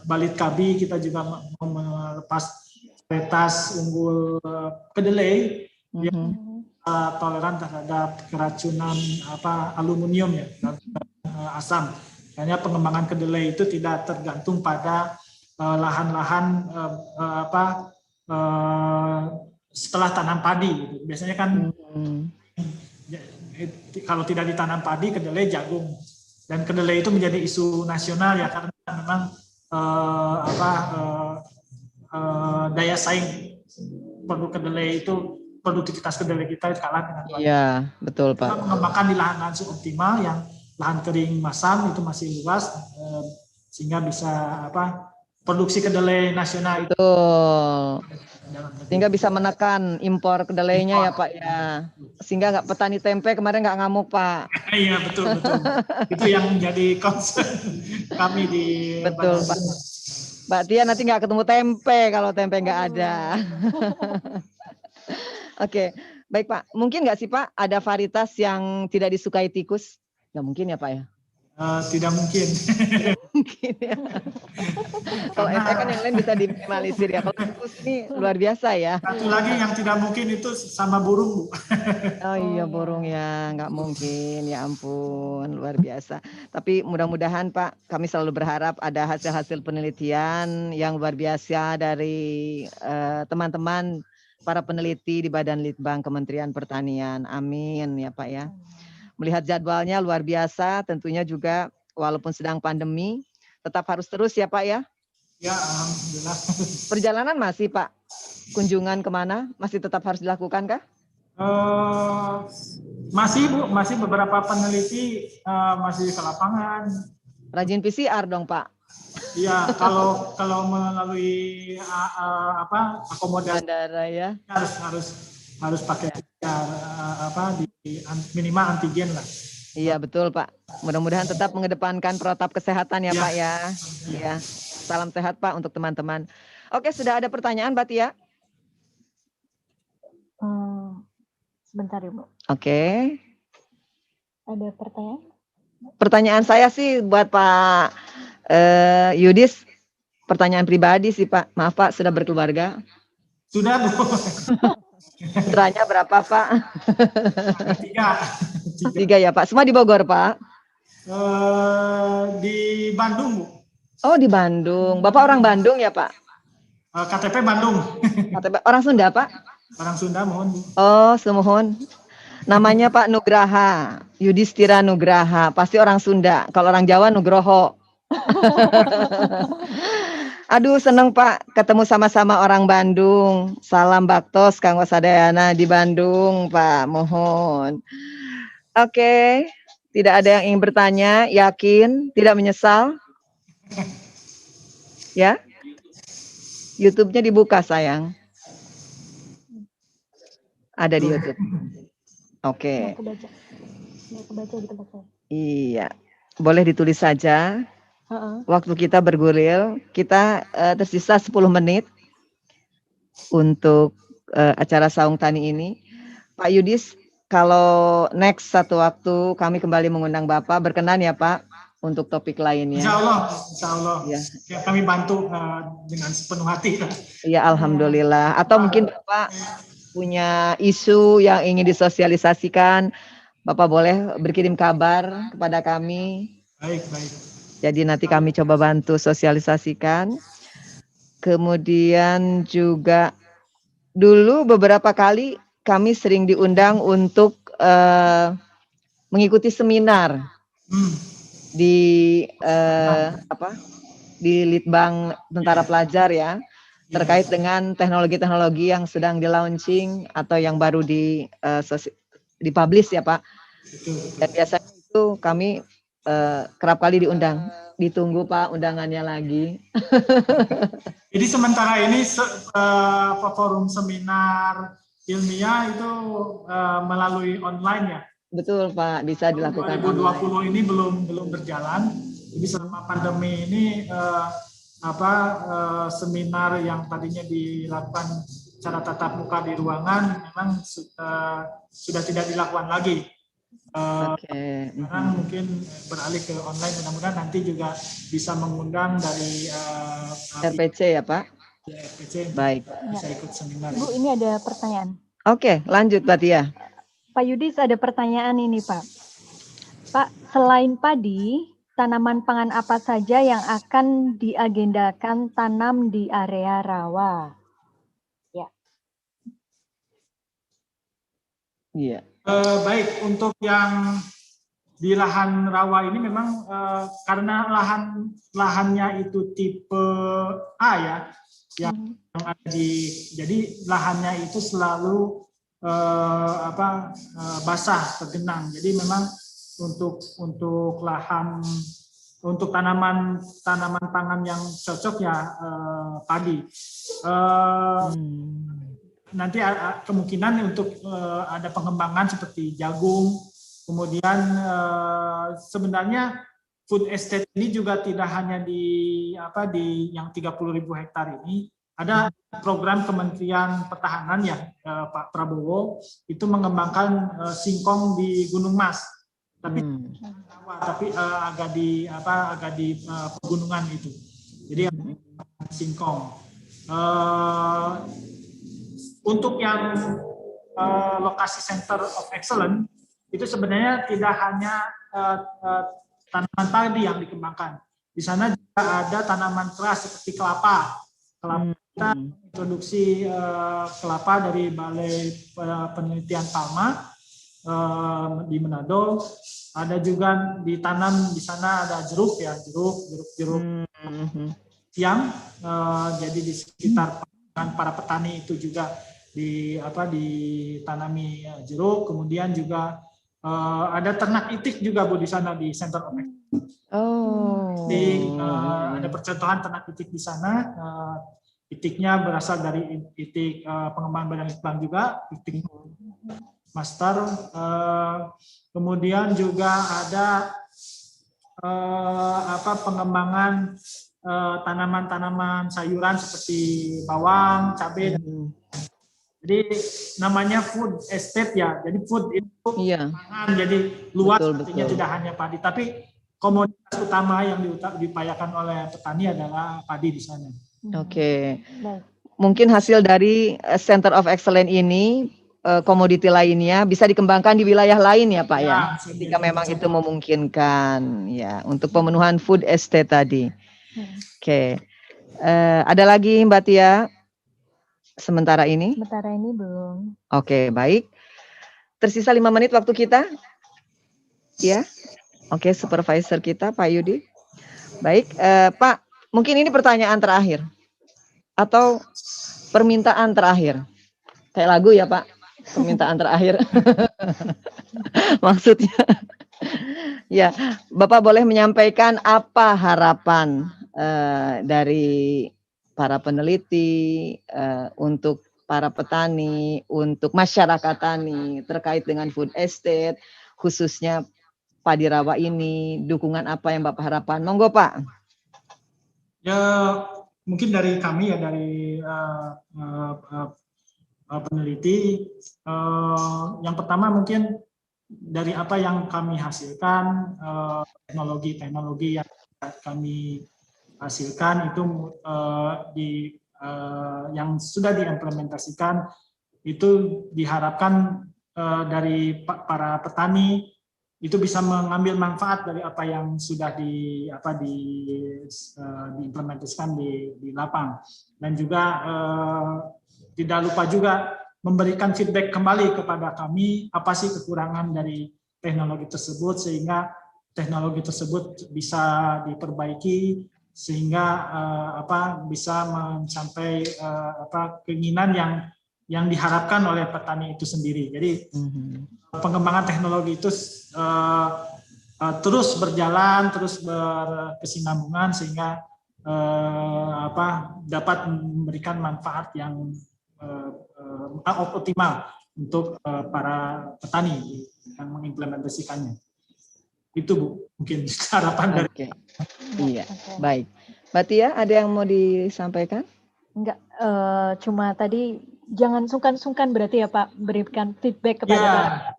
Balitkabi kita juga mau melepas varietas unggul kedelai yang toleran terhadap keracunan aluminium ya, asam. Hanya pengembangan kedelai itu tidak tergantung pada lahan-lahan setelah tanam padi gitu. Biasanya kan kalau tidak ditanam padi, kedelai, jagung, dan kedelai itu menjadi isu nasional ya karena memang daya saing produk kedelai itu, produktivitas kedelai kita kalah dengan padi. Iya, betul Pak. Kita mengembangkan di lahan-lahan suboptimal yang lahan kering masam itu masih luas sehingga bisa produksi kedelai nasional itu. Betul. Sehingga bisa menekan impor kedelainya ya Pak ya. Sehingga nggak petani tempe kemarin nggak ngamuk Pak. Iya betul. Itu yang menjadi concern kami di. Betul Pak. Mbak Tia nanti nggak ketemu tempe kalau tempe nggak ada. Oke, baik Pak. Mungkin nggak sih Pak ada varietas yang tidak disukai tikus? Nggak mungkin ya Pak ya? Tidak mungkin. Mungkin ya. Kalau ente kan yang lain bisa diminimalisir ya. Kalau tikus ini luar biasa ya. Satu lagi yang tidak mungkin itu sama burung, Bu. Oh iya burung ya, nggak mungkin. Ya ampun, luar biasa. Tapi mudah-mudahan Pak, kami selalu berharap ada hasil-hasil penelitian yang luar biasa dari teman-teman para peneliti di Badan Litbang Kementerian Pertanian. Amin ya Pak ya. Melihat jadwalnya luar biasa, tentunya juga walaupun sedang pandemi, tetap harus terus ya Pak ya? Ya, alhamdulillah. Perjalanan masih Pak? Kunjungan kemana? Masih tetap harus dilakukan kah? Masih Bu, masih beberapa peneliti masih ke lapangan. Rajin PCR dong Pak? Iya, kalau melalui akomodasi bandara ya harus pakai di minimal antigen lah. Iya betul Pak. Mudah-mudahan tetap mengedepankan protap kesehatan ya Pak ya. Ya. Salam sehat Pak untuk teman-teman. Oke, sudah ada pertanyaan Mbak Tia? Sebentar ya Bu. Oke. Ada pertanyaan? Pertanyaan saya sih buat Pak Yudis. Pertanyaan pribadi sih Pak. Maaf Pak, sudah berkeluarga? Sudah Bu. Putranya berapa Pak? 3. 3 ya Pak. Semua di Bogor Pak? Di Bandung, Bu. Oh di Bandung. Bapak orang Bandung ya Pak? KTP Bandung. KTP orang Sunda Pak? Orang Sunda, mohon, Bu. Oh semohon. Namanya Pak Nugraha, Yudhistira Nugraha. Pasti orang Sunda. Kalau orang Jawa Nugroho. Aduh seneng Pak ketemu sama-sama orang Bandung. Salam baktos kanggo sadayana di Bandung Pak, mohon. Oke, tidak ada yang ingin bertanya, yakin, tidak menyesal? Ya? YouTube-nya dibuka sayang. Ada di YouTube. Oke. Nggak kebaca di tempat saya. Iya, boleh ditulis saja. Waktu kita bergulir, kita tersisa 10 menit untuk acara Saung Tani ini. Pak Yudis, kalau next satu waktu kami kembali mengundang Bapak, berkenan ya Pak untuk topik lainnya. Insya Allah. Ya. Ya, kami bantu dengan sepenuh hati. Iya, alhamdulillah. Atau mungkin Bapak punya isu yang ingin disosialisasikan, Bapak boleh berkirim kabar kepada kami. Baik. Jadi nanti kami coba bantu sosialisasikan. Kemudian juga dulu beberapa kali kami sering diundang untuk mengikuti seminar di di Litbang Tentara Pelajar ya, terkait dengan teknologi-teknologi yang sedang di-launching atau yang baru dipublish ya Pak. Dan biasanya itu kami kerap kali diundang. Ditunggu Pak undangannya lagi. Jadi sementara ini forum seminar ilmiah itu melalui online ya. Betul Pak, bisa dilakukan 2020 online. ini belum berjalan. Jadi selama pandemi ini seminar yang tadinya dilakukan secara tatap muka di ruangan memang sudah tidak dilakukan lagi. Sekarang mungkin beralih ke online, mudah-mudahan nanti juga bisa mengundang dari RPC ya Pak? RPC. Baik. Bisa ikut seminar. Bu, ini ada pertanyaan. Oke, lanjut Mbak Tia. Pak Yudis ada pertanyaan ini Pak. Pak, selain padi, tanaman pangan apa saja yang akan diagendakan tanam di area rawa? Ya. Iya. Baik, untuk yang di lahan rawa ini memang karena lahannya itu tipe A ya, yang ada jadi lahannya itu selalu basah, tergenang. Jadi memang untuk lahan untuk tanaman pangan yang cocok ya padi. Nanti kemungkinan untuk ada pengembangan seperti jagung, kemudian sebenarnya food estate ini juga tidak hanya di yang 30.000 hektar ini, ada program Kementerian Pertahanan ya Pak Prabowo itu mengembangkan singkong di Gunung Mas, tapi agak di pegunungan itu, jadi singkong. Untuk yang lokasi Center of Excellence itu sebenarnya tidak hanya tanaman padi yang dikembangkan. Di sana juga ada tanaman keras seperti kelapa. Kita introduksi kelapa dari Balai Penelitian Palma di Manado. Ada juga ditanam di sana ada jeruk siang. Jadi di sekitar para petani itu juga ditanami jeruk, kemudian juga ada ternak itik juga Bu di sana di Center of Excellence. Ada percontohan ternak itik di sana. Itiknya berasal dari itik pengembangan badan litbang juga, itik master. Kemudian juga ada pengembangan tanaman-tanaman sayuran seperti bawang, cabai. Jadi namanya food estate ya. Jadi food itu pangan, jadi luas artinya tidak hanya padi, tapi komoditas utama yang diupayakan oleh petani adalah padi di sana. Oke. Mungkin hasil dari Center of Excellence ini komoditi lainnya bisa dikembangkan di wilayah lain ya Pak ya, Ya, ketika memang itu memungkinkan ya untuk pemenuhan food estate tadi. Oke. Ada lagi Mbak Tia sementara ini? Sementara ini belum. Oke, baik. Tersisa 5 menit waktu kita. Ya. Oke, supervisor kita Pak Yudi. Baik, Pak, mungkin ini pertanyaan terakhir atau permintaan terakhir. Kayak lagu ya Pak, permintaan terakhir. Maksudnya. Ya, Bapak boleh menyampaikan apa harapan dari para peneliti, untuk para petani, untuk masyarakat tani terkait dengan food estate, khususnya padi rawa ini, dukungan apa yang Bapak harapkan? Monggo Pak. Ya, mungkin dari kami ya, dari peneliti, yang pertama mungkin dari apa yang kami hasilkan, teknologi yang kami hasilkan itu yang sudah diimplementasikan itu diharapkan dari para petani itu bisa mengambil manfaat dari apa yang sudah diimplementasikan di lapang, dan juga tidak lupa juga memberikan feedback kembali kepada kami apa sih kekurangan dari teknologi tersebut sehingga teknologi tersebut bisa diperbaiki sehingga bisa mencapai keinginan yang diharapkan oleh petani itu sendiri. Jadi pengembangan teknologi itu terus berjalan, terus berkesinambungan sehingga dapat memberikan manfaat yang optimal untuk para petani yang mengimplementasikannya. Itu Bu, mungkin harapan dari. Iya, baik. Mbak Tia, ada yang mau disampaikan? Enggak, cuma tadi jangan sungkan-sungkan berarti ya Pak, berikan feedback kepada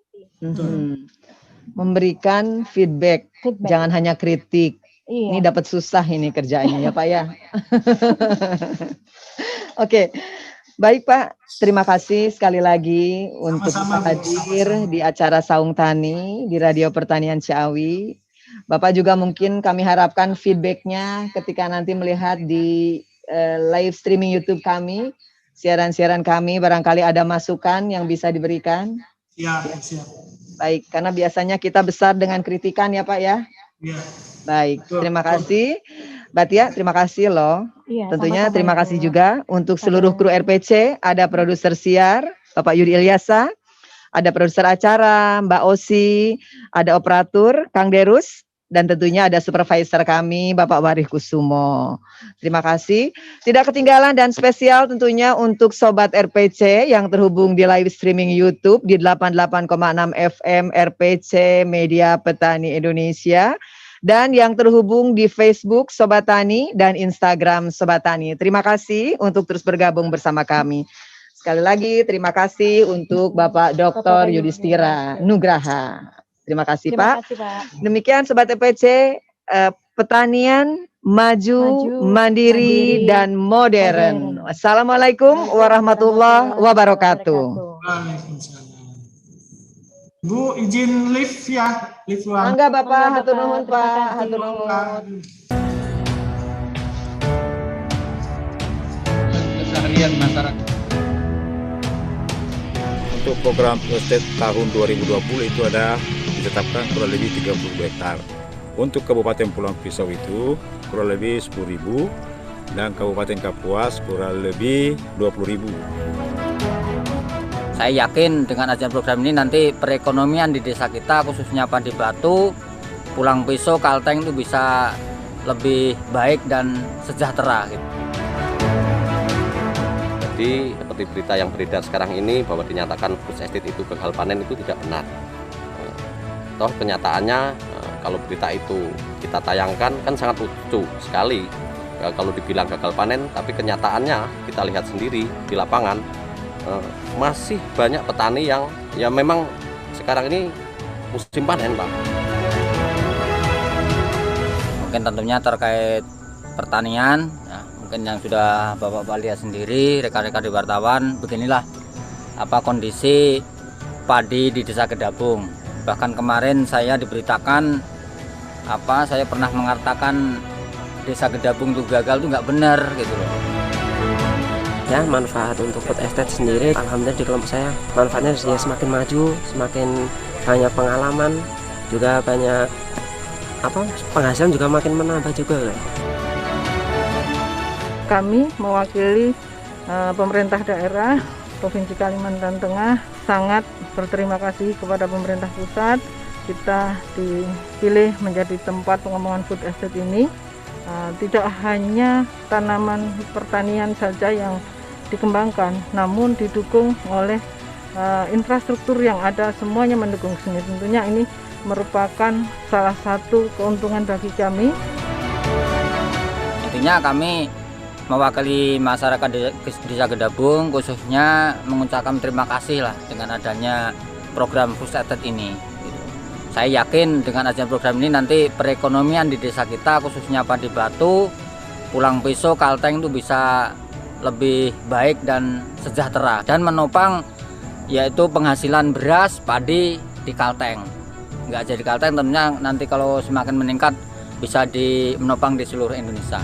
memberikan feedback, jangan hanya kritik. Iya. Ini dapat susah ini kerjaannya ya Pak ya. Oke. Baik Pak, terima kasih sekali lagi untuk bisa hadir di acara Saung Tani di Radio Pertanian Ciawi. Bapak juga mungkin kami harapkan feedbacknya ketika nanti melihat di live streaming YouTube kami, siaran-siaran kami, barangkali ada masukan yang bisa diberikan. Ya, siap. Baik, karena biasanya kita besar dengan kritikan ya Pak ya. Ya. Baik, terima kasih. Mbak Tia, terima kasih loh. Iya, tentunya sama-sama, terima Ibu. kasih juga untuk seluruh kru RPC, ada produser siar, Bapak Yudi Ilyasa, ada produser acara, Mbak Osi, ada operator, Kang Derus, dan tentunya ada supervisor kami, Bapak Warih Kusumo. Terima kasih. Tidak ketinggalan dan spesial tentunya untuk Sobat RPC yang terhubung di live streaming YouTube di 88,6 FM RPC Media Petani Indonesia. Dan yang terhubung di Facebook Sobat Tani dan Instagram Sobat Tani. Terima kasih untuk terus bergabung bersama kami. Sekali lagi terima kasih untuk Bapak Dr. Yudhistira Nugraha. Terima kasih Pak. Demikian Sobat EPC, pertanian maju, mandiri, dan modern. Wassalamualaikum warahmatullahi wabarakatuh. Waalaikumsalam. Bu, izin live ya, live ruang. Enggak Bapak, hatur nuhun Pak, hatur nuhun. Keseharian masyarakat. Untuk program estate tahun 2020 itu ada ditetapkan kurang lebih 30 hektar. Untuk Kabupaten Pulang Pisau itu kurang lebih 10.000 dan Kabupaten Kapuas kurang lebih 20.000. Saya yakin dengan adanya program ini nanti perekonomian di desa kita khususnya Padi Batu, Pulang Pisau, Kalteng itu bisa lebih baik dan sejahtera gitu. Jadi seperti berita yang beredar sekarang ini bahwa dinyatakan food estate itu gagal panen itu tidak benar. Toh kenyataannya kalau berita itu kita tayangkan kan sangat lucu sekali. Kalau dibilang gagal panen tapi kenyataannya kita lihat sendiri di lapangan masih banyak petani yang ya memang sekarang ini musim panen Pak. Mungkin tentunya terkait pertanian, ya, mungkin yang sudah Bapak lihat sendiri, rekan-rekan di wartawan, beginilah kondisi padi di Desa Gedabung. Bahkan kemarin saya diberitakan saya pernah mengatakan Desa Gedabung itu gagal, itu nggak benar gitu loh. Ya, manfaat untuk food estate sendiri, alhamdulillah di kelompok saya manfaatnya semakin maju, semakin banyak pengalaman, juga banyak penghasilan juga makin menambah juga. Kami mewakili pemerintah daerah Provinsi Kalimantan Tengah sangat berterima kasih kepada pemerintah pusat. Kita dipilih menjadi tempat pengembangan food estate ini. Tidak hanya tanaman pertanian saja yang dikembangkan, namun didukung oleh infrastruktur yang ada, semuanya mendukung sini. Tentunya ini merupakan salah satu keuntungan bagi kami. Intinya kami mewakili masyarakat Desa Gedabung khususnya mengucapkan terima kasih lah dengan adanya program food estate ini. Saya yakin dengan adanya program ini nanti perekonomian di desa kita khususnya Padi Batu, Pulang Pisau, Kalteng itu bisa lebih baik dan sejahtera dan menopang yaitu penghasilan beras padi di Kalteng. Nggak jadi Kalteng, tentunya nanti kalau semakin meningkat bisa menopang di seluruh Indonesia.